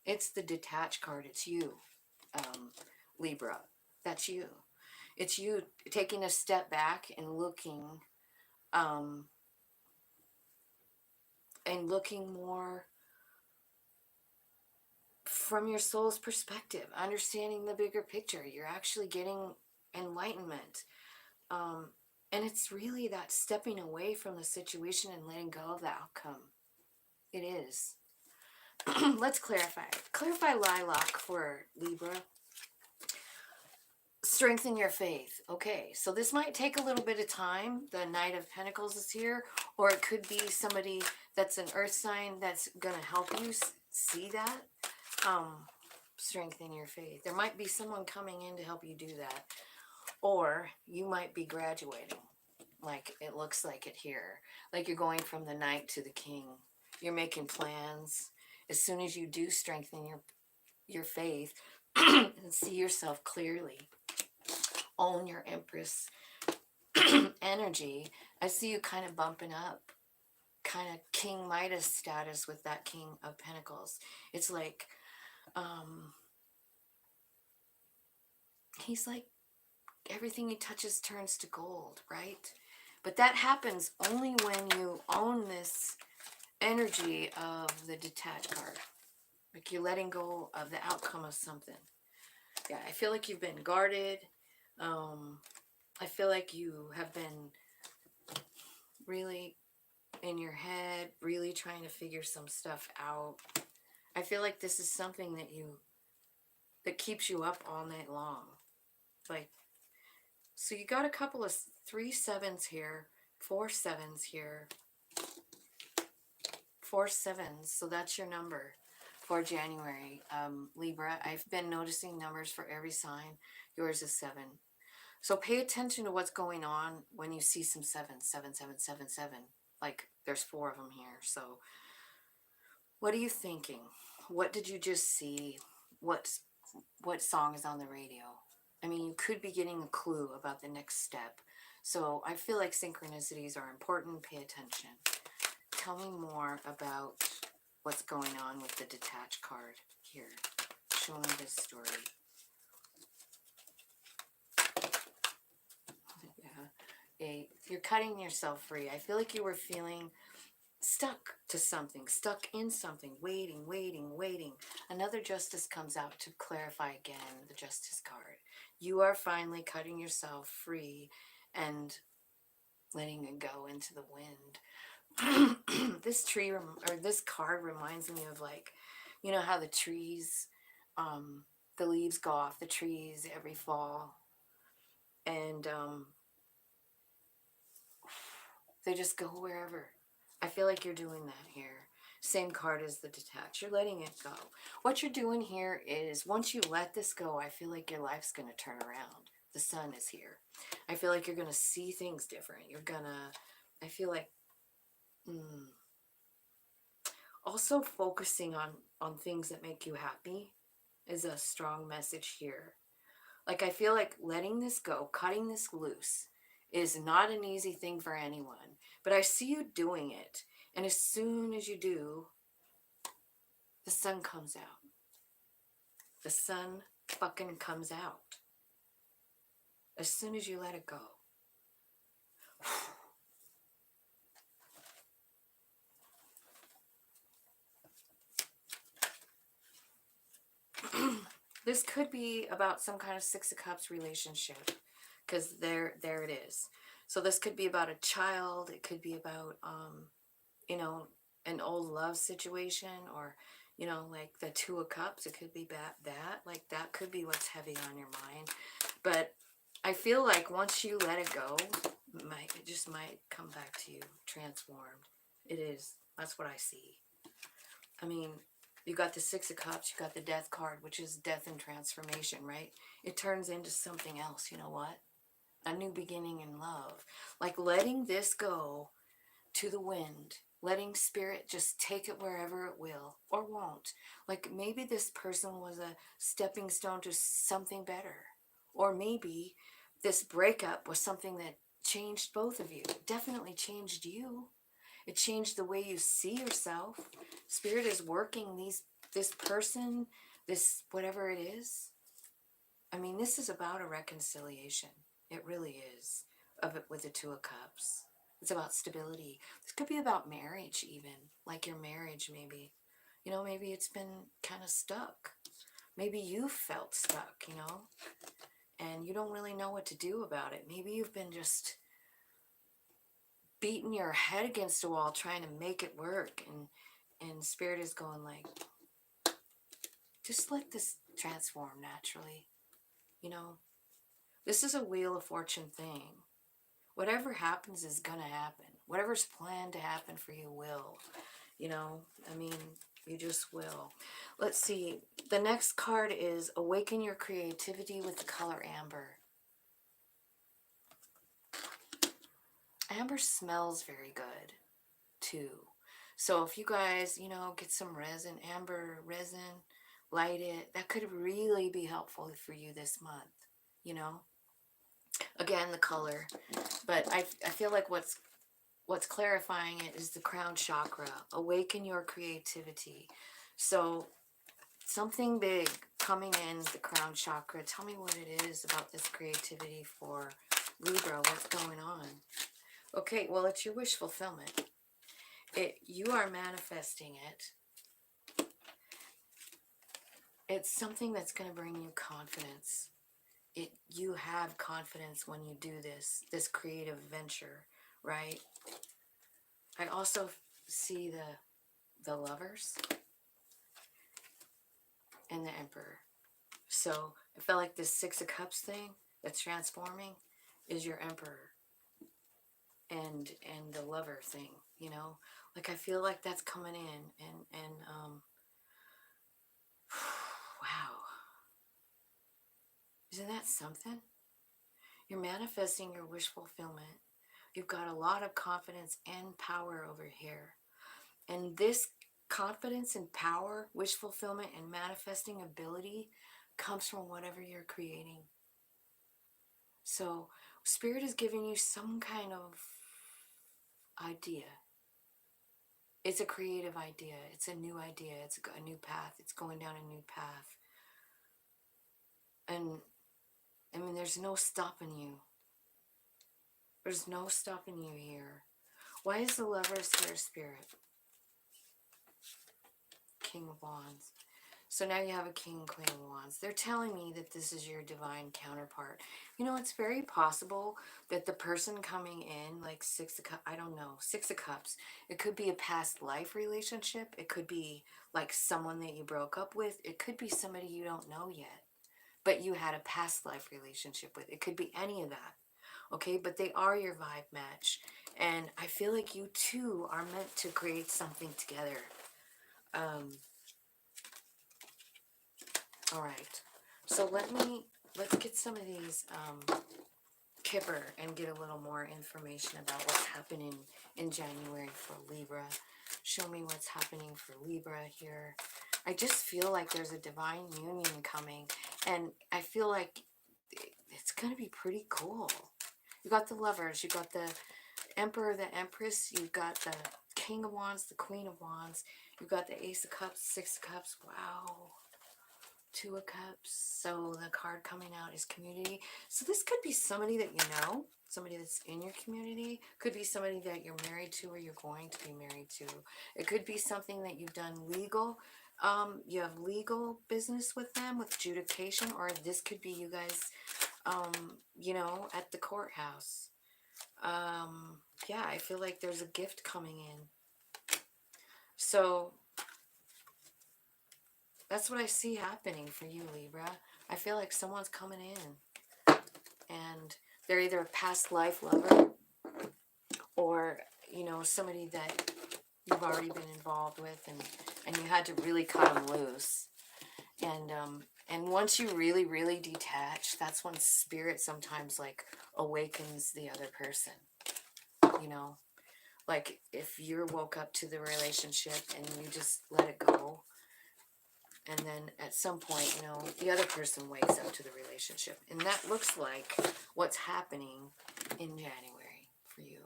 It's the detached card. It's you, Libra. That's you. It's you taking a step back and looking more from your soul's perspective, understanding the bigger picture. You're actually getting enlightenment. And it's really that stepping away from the situation and letting go of the outcome. It is. Let's clarify. Clarify lilac for Libra. Strengthen your faith. Okay, so this might take a little bit of time. The Knight of Pentacles is here, or it could be somebody that's an earth sign that's going to help you see that. Strengthen your faith. There might be someone coming in to help you do that, or you might be graduating, like it looks like it here, like you're going from the Knight to the King. You're making plans. As soon as you do strengthen your faith and see yourself clearly, own your Empress energy, I see you kind of bumping up, kind of King Midas status with that King of Pentacles. It's like he's like, everything he touches turns to gold, right? But that happens only when you own this energy of the detached card. Like you're letting go of the outcome of something. Yeah, I feel like you've been guarded. I feel like you have been really in your head, really trying to figure some stuff out. I feel like this is something that keeps you up all night long. Like, so you got a couple of 3 sevens here, 4 sevens here, 4 sevens. So that's your number for January, Libra. I've been noticing numbers for every sign. Yours is 7. So pay attention to what's going on when you see some sevens, 7, 7, 7, 7. Like there's 4 of them here. So what are you thinking? What did you just see? What song is on the radio? I mean, you could be getting a clue about the next step. So I feel like synchronicities are important. Pay attention. Tell me more about what's going on with the detached card here. Show me this story. Yeah. You're cutting yourself free. I feel like you were feeling stuck to something, stuck in something, waiting, waiting, waiting. Another justice comes out to clarify again, the justice card. You are finally cutting yourself free and letting it go into the wind. This tree or this card reminds me of, like, you know how the trees, the leaves go off the trees every fall, and they just go wherever. I feel like you're doing that here. Same card as the detached. You're letting it go. What you're doing here is, once you let this go, I feel like your life's going to turn around. The sun is here. I feel like you're going to see things different. You're going to, I feel like, also focusing on things that make you happy is a strong message here. Like, I feel like letting this go, cutting this loose, is not an easy thing for anyone. But I see you doing it. And as soon as you do, the sun comes out. The sun fucking comes out. As soon as you let it go. This could be about some kind of 6 of Cups relationship. Because there it is. So this could be about a child. It could be about, you know, an old love situation, or, you know, like the 2 of Cups. It could be that. Like, that could be what's heavy on your mind. But I feel like once you let it go, it just might come back to you transformed. It is. That's what I see. I mean, you got the 6 of Cups, you got the Death card, which is death and transformation, right? It turns into something else. You know what? A new beginning in love. Like, letting this go to the wind, letting spirit just take it wherever it will or won't. Like, maybe this person was a stepping stone to something better, or maybe this breakup was something that changed both of you. It definitely changed you. It changed the way you see yourself. Spirit is working this person, this whatever it is. I mean, this is about a reconciliation. It really is. Of it with the 2 of Cups. It's about stability. This could be about marriage even. Like your marriage, maybe. You know, maybe it's been kind of stuck. Maybe you felt stuck, you know, and you don't really know what to do about it. Maybe you've been just beating your head against a wall trying to make it work, and Spirit is going like, just let this transform naturally, you know. This is a Wheel of Fortune thing. Whatever happens is gonna happen. Whatever's planned to happen for you will. You know, I mean, you just will. Let's see. The next card is Awaken Your Creativity with the color Amber. Amber smells very good, too. So if you guys, you know, get some resin, amber resin, light it, that could really be helpful for you this month, you know. Again, the color. But I feel like what's clarifying it is the crown chakra. Awaken your creativity. So something big coming in the crown chakra. Tell me what it is about this creativity for Libra. What's going on? Okay, well, it's your wish fulfillment. You are manifesting it. It's something that's going to bring you confidence. You have confidence when you do this creative venture, right? I also see the Lovers. and the Emperor. So I felt like this Six of Cups thing that's transforming is your Emperor, and the Lover thing, you know? Like I feel like that's coming in, and wow. Isn't that something? You're manifesting your wish fulfillment. You've got a lot of confidence and power over here. And this confidence and power, wish fulfillment, and manifesting ability comes from whatever you're creating. So, Spirit is giving you some kind of idea. It's a creative idea. It's a new idea. It's a new path. It's going down a new path. And, I mean, there's no stopping you. There's no stopping you here. Why is the Lovers here, Spirit? King of Wands. So now you have a King and Queen of Wands. They're telling me that this is your divine counterpart. You know, it's very possible that the person coming in, like Six of Cups, I don't know, Six of Cups, it could be a past life relationship. It could be like someone that you broke up with. It could be somebody you don't know yet, but you had a past life relationship with. It could be any of that. Okay, but they are your vibe match. And I feel like you two are meant to create something together. All right, so let's get some of these Kipper and get a little more information about what's happening in January for Libra. Show me what's happening for Libra here. I just feel like there's a divine union coming, and I feel like it's going to be pretty cool. You got the Lovers, you got the Emperor, the Empress, you've got the King of Wands, the Queen of Wands, you've got the Ace of Cups, Six of Cups. Wow. Two of Cups. So the card coming out is community. So this could be somebody that you know, somebody that's in your community. Could be somebody that you're married to or you're going to be married to. It could be something that you've done legal. You have legal business with them, with adjudication, or this could be you guys, you know, at the courthouse. Yeah, I feel like there's a gift coming in. So that's what I see happening for you, Libra. I feel like someone's coming in and they're either a past life lover or, you know, somebody that you've already been involved with, and you had to really cut them loose. And once you really, really detach, that's when spirit sometimes like awakens the other person, you know? Like if you're woke up to the relationship and you just let it go, and then at some point, you know, the other person wakes up to the relationship. And that looks like what's happening in January for you.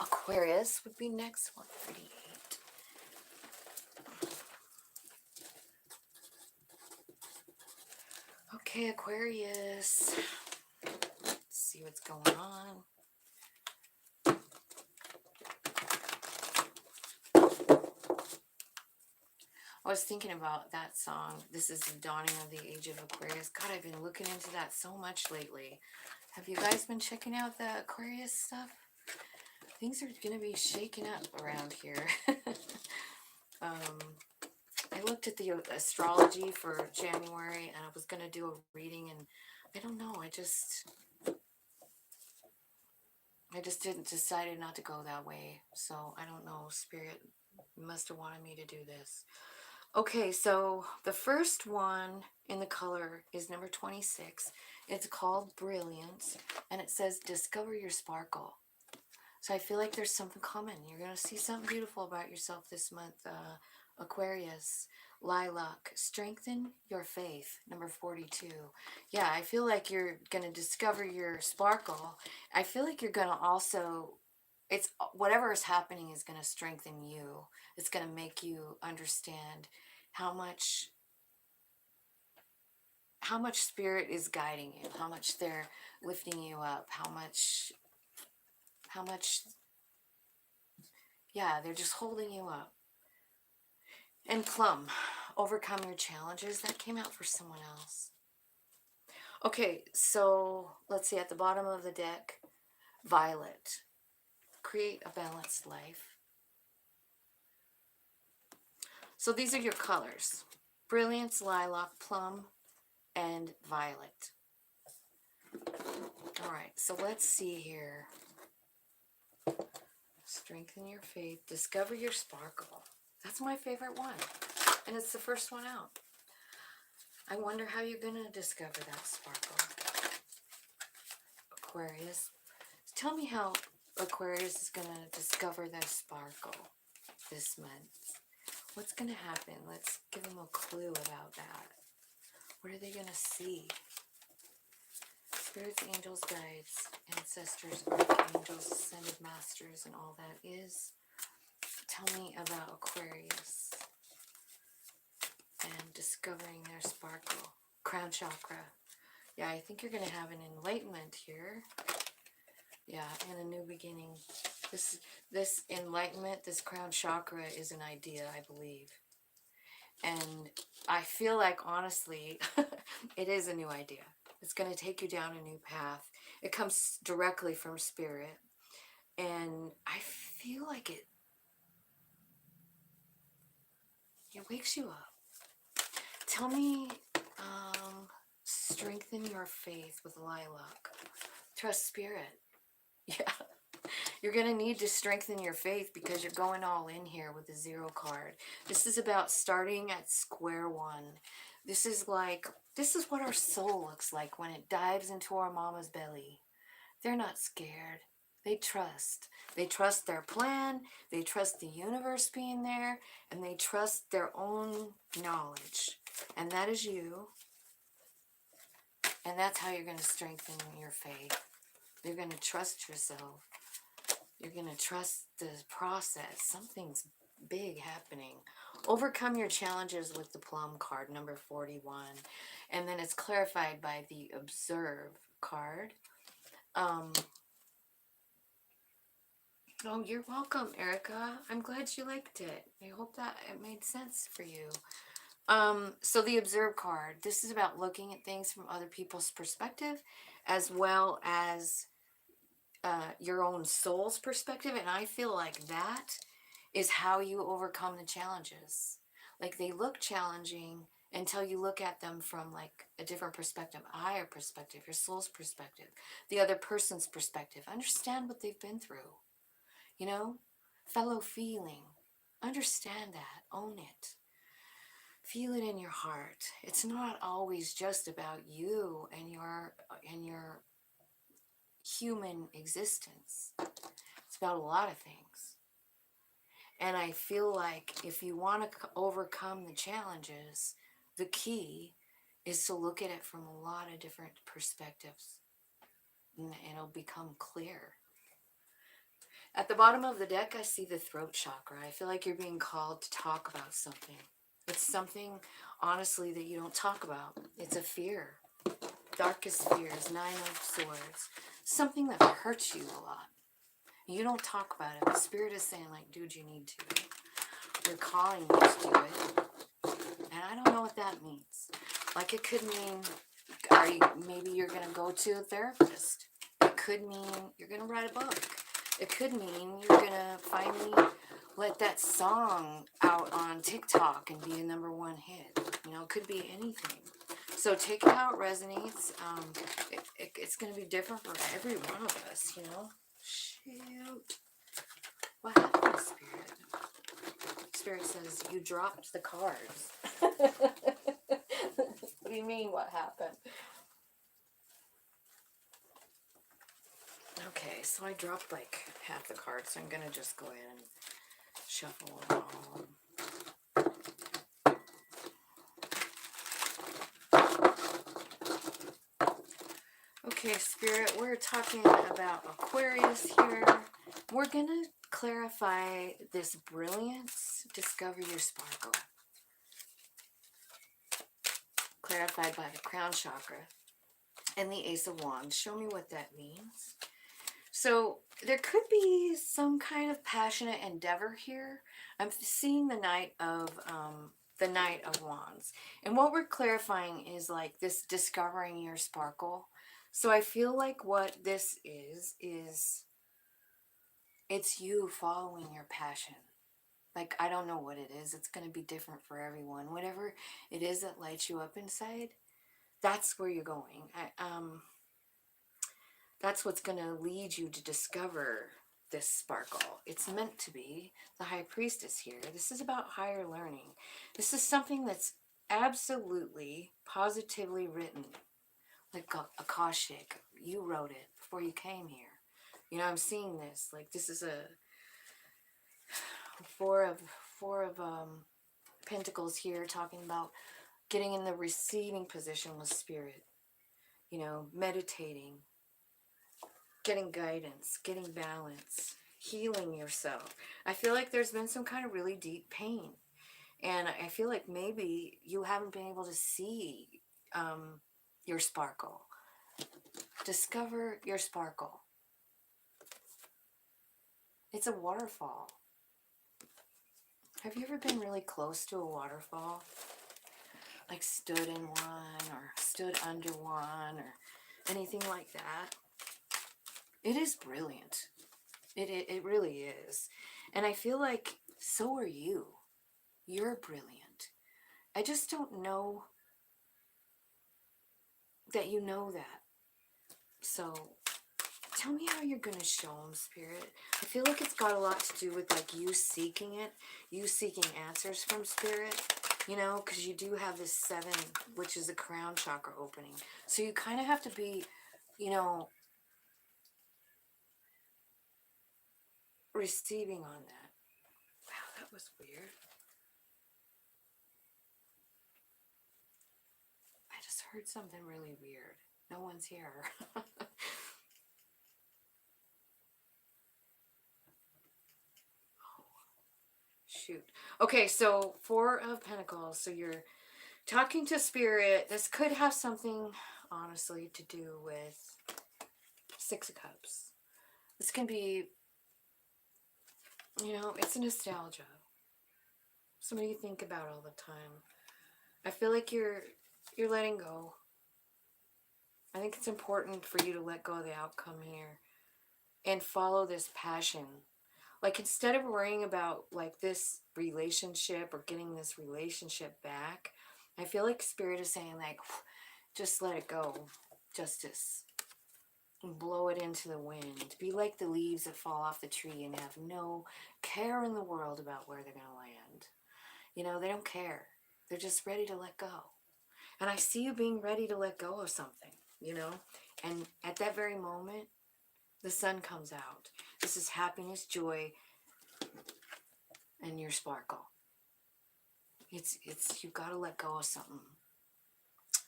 Aquarius would be next 138. Okay, Aquarius. Let's see what's going on. I was thinking about that song. This is the dawning of the age of Aquarius. God, I've been looking into that so much lately. Have you guys been checking out the Aquarius stuff? Things are going to be shaking up around here. I looked at the astrology for January and I was going to do a reading, and I don't know. I just decided not to go that way. So I don't know. Spirit must have wanted me to do this. Okay, so the first one in the color is number 26. It's called Brilliance, and it says discover your sparkle. So I feel like there's something coming. You're going to see something beautiful about yourself this month, Aquarius. Lilac, strengthen your faith, number 42. Yeah, I feel like you're going to discover your sparkle. I feel like you're going to also, it's whatever is happening is going to strengthen you. It's going to make you understand how much spirit is guiding you, how much they're lifting you up, how much yeah, they're just holding you up. And Plum, overcome your challenges. That came out for someone else. Okay, so let's see, at the bottom of the deck, Violet, create a balanced life. So these are your colors. Brilliance, lilac, plum, and violet. All right, so let's see here. Strengthen your faith. Discover your sparkle. That's my favorite one. And it's the first one out. I wonder how you're going to discover that sparkle. Aquarius. Tell me how Aquarius is going to discover their sparkle this month. What's going to happen? Let's give them a clue about that. What are they going to see? Spirits, angels, guides, ancestors, archangels, ascended masters, and all that is. Tell me about Aquarius and discovering their sparkle. Crown chakra. Yeah, I think you're going to have an enlightenment here. Yeah, and a new beginning. This enlightenment, this crown chakra is an idea, I believe. And I feel like, honestly, it is a new idea. It's going to take you down a new path. It comes directly from spirit. And I feel like it wakes you up. Tell me, strengthen your faith with lilac. Trust spirit. Yeah. You're going to need to strengthen your faith because you're going all in here with the 0 card. This is about starting at square one. This is what our soul looks like when it dives into our mama's belly. They're not scared. They trust. They trust their plan. They trust the universe being there. And they trust their own knowledge. And that is you. And that's how you're going to strengthen your faith. You're going to trust yourself. You're going to trust the process. Something's big happening. Overcome your challenges with the plum card, number 41. And then it's clarified by the observe card. Oh, you're welcome, Erica. I'm glad you liked it. I hope that it made sense for you. So the observe card, this is about looking at things from other people's perspective, as well as your own soul's perspective. And I feel like that is how you overcome the challenges. Like, they look challenging until you look at them from like a different perspective, a higher perspective, your soul's perspective, the other person's perspective. Understand what they've been through, fellow feeling. Understand that, own it. Feel it in your heart. It's not always just about you and your human existence. It's about a lot of things. And I feel like if you want to overcome the challenges, the key is to look at it from a lot of different perspectives. And it'll become clear. At the bottom of the deck, I see the throat chakra. I feel like you're being called to talk about something. It's something, honestly, that you don't talk about. It's a fear. Darkest fears, 9 of Swords. Something that hurts you a lot. You don't talk about it. The spirit is saying, like, dude, you need to. They're calling you to do it. And I don't know what that means. Like, it could mean, maybe you're going to go to a therapist. It could mean you're going to write a book. It could mean you're going to finally let that song out on TikTok and be a #1 hit. It could be anything. So take it how it resonates. It's going to be different for every one of us, Shoot. What happened, Spirit? Spirit says, you dropped the cards. What do you mean, what happened? Okay, so I dropped like half the cards, so I'm going to just go ahead and shuffle them all. Okay, Spirit, we're talking about Aquarius here. We're going to clarify this brilliance. Discover your sparkle. Clarified by the crown chakra and the Ace of Wands. Show me what that means. So there could be some kind of passionate endeavor here. I'm seeing the Knight of Wands. And what we're clarifying is like this discovering your sparkle. So I feel like what this is it's you following your passion. Like, I don't know what it is. It's going to be different for everyone. Whatever it is that lights you up inside, that's where you're going. That's what's going to lead you to discover this sparkle. It's meant to be. The High Priestess here. This is about higher learning. This is something that's absolutely, positively written. Like Akashic. You wrote it before you came here. You know, I'm seeing this. Like, this is a four of Pentacles here, talking about getting in the receiving position with Spirit. You know, meditating, getting guidance, getting balance, healing yourself. I feel like there's been some kind of really deep pain. And I feel like maybe you haven't been able to see your sparkle. Discover your sparkle. It's a waterfall. Have you ever been really close to a waterfall? Like stood in one or stood under one or anything like that? It is brilliant. It really is. And I feel like so are you. You're brilliant. I just don't know that you know that. So tell me how you're going to show them, Spirit. I feel like it's got a lot to do with like you seeking it, you seeking answers from Spirit, you know, because you do have this 7, which is a crown chakra opening. So you kind of have to be, you know, receiving on that. Wow, that was weird. I just heard something really weird. No one's here. Shoot. Okay, so 4 of Pentacles. So you're talking to Spirit. This could have something, honestly, to do with 6 of Cups. This can be, you know, it's nostalgia. Somebody you think about all the time. I feel like you're letting go. I think it's important for you to let go of the outcome here and follow this passion. Like, instead of worrying about like this relationship or getting this relationship back, I feel like Spirit is saying like, just let it go. Justice. And blow it into the wind. Be like the leaves that fall off the tree and have no care in the world about where they're going to land. You know, they don't care. They're just ready to let go. And I see you being ready to let go of something, you know. And at that very moment, the sun comes out. This is happiness, joy, and your sparkle. It's you've got to let go of something.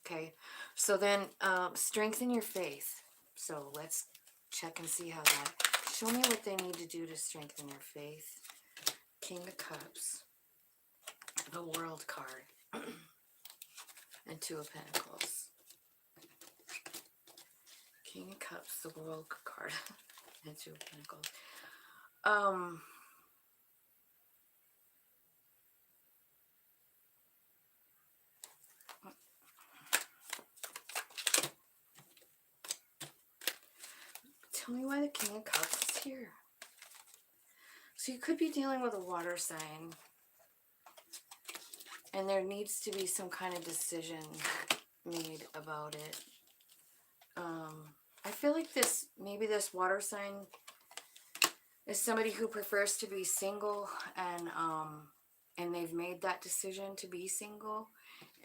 Okay, so then strengthen your faith. So let's check and see how that. Show me what they need to do to strengthen your faith. King of Cups, the World card, and 2 of Pentacles. King of Cups, the World card, and 2 of Pentacles. Tell me why the King of Cups is here. So you could be dealing with a water sign, and there needs to be some kind of decision made about it. I feel like maybe this water sign is somebody who prefers to be single, and they've made that decision to be single,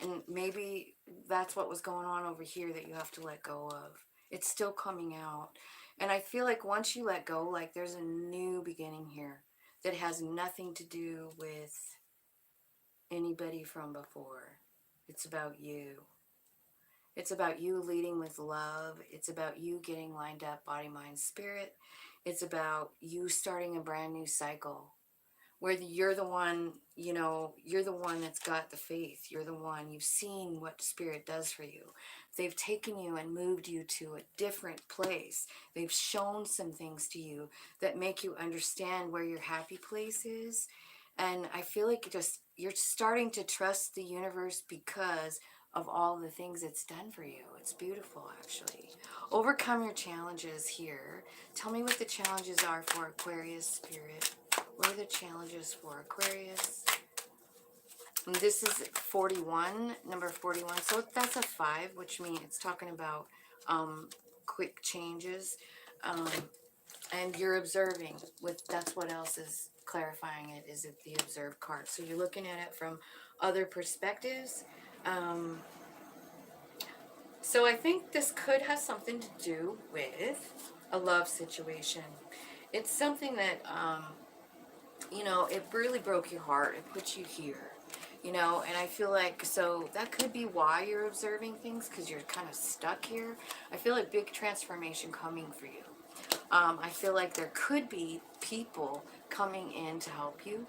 and maybe that's what was going on over here that you have to let go of. It's still coming out, and I feel like once you let go, like there's a new beginning here that has nothing to do with anybody from before. It's about you. It's about you leading with love. It's about you getting lined up, body, mind, spirit. It's about you starting a brand new cycle where you're the one, you know, you're the one that's got the faith. You're the one, you've seen what Spirit does for you. They've taken you and moved you to a different place. They've shown some things to you that make you understand where your happy place is. And I feel like you're starting to trust the universe because of all the things it's done for you. It's beautiful, actually. Overcome your challenges here. Tell me what the challenges are for Aquarius Spirit. What are the challenges for Aquarius? And this is 41, number 41. So that's a 5, which means it's talking about quick changes. And you're observing. That's what else is clarifying it, is it the observed card. So you're looking at it from other perspectives. So I think this could have something to do with a love situation. It's something that, you know, it really broke your heart. It put you here, you know, and I feel like, so that could be why you're observing things, because you're kind of stuck here. I feel like big transformation coming for you. I feel like there could be people coming in to help you.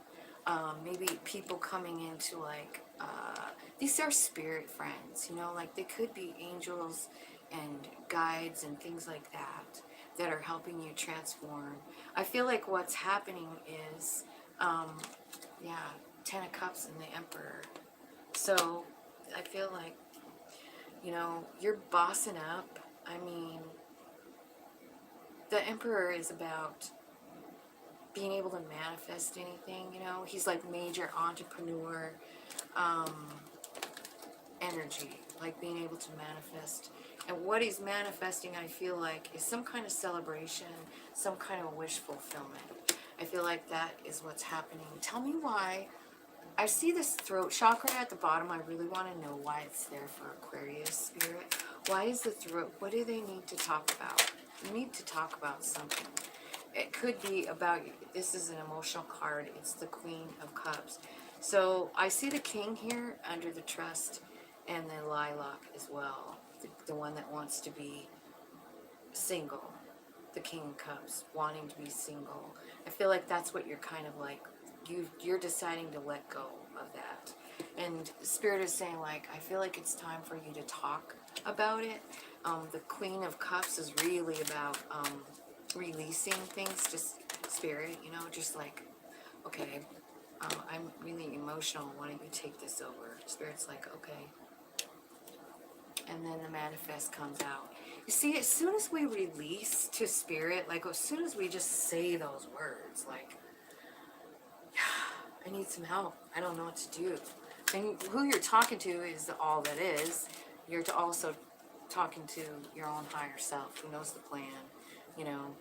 Maybe people coming into like, these are spirit friends, you know, like they could be angels and guides and things like that that are helping you transform. I feel like what's happening is, yeah, 10 of Cups and the Emperor. So I feel like, you know, you're bossing up. I mean, the Emperor is about being able to manifest anything, you know. He's like major entrepreneur energy, like being able to manifest. And what he's manifesting, I feel like, is some kind of celebration, some kind of wish fulfillment. I feel like that is what's happening. Tell me why. I see this throat chakra at the bottom. I really want to know why it's there for Aquarius spirit. Why is the throat? What do they need to talk about? You need to talk about something. It could be about, this is an emotional card. It's the Queen of Cups. So I see the King here under the Trust and the Lilac as well. The one that wants to be single. The King of Cups, wanting to be single. I feel like that's what you're kind of like, you're deciding to let go of that. And Spirit is saying, like, I feel like it's time for you to talk about it. The Queen of Cups is really about releasing things, just Spirit, you know, just like, okay, I'm really emotional, why don't you take this over? Spirit's like, okay. And then the manifest comes out. You see, as soon as we release to Spirit, like as soon as we just say those words, like, I need some help, I don't know what to do. And who you're talking to is all that is. You're also talking to your own higher self who knows the plan, you know.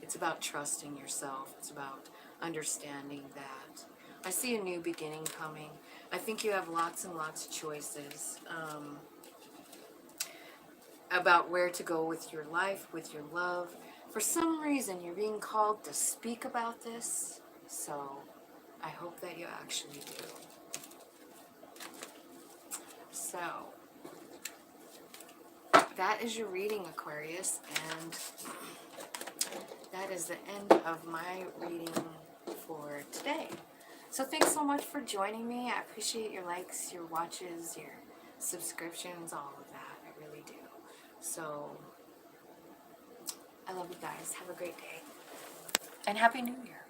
It's about trusting yourself. It's about understanding that. I see a new beginning coming. I think you have lots and lots of choices about where to go with your life, with your love. For some reason, you're being called to speak about this. So I hope that you actually do. So that is your reading, Aquarius, and that is the end of my reading for today. So thanks so much for joining me. I appreciate your likes, your watches, your subscriptions, all of that. I really do. So I love you guys. Have a great day. And Happy New Year.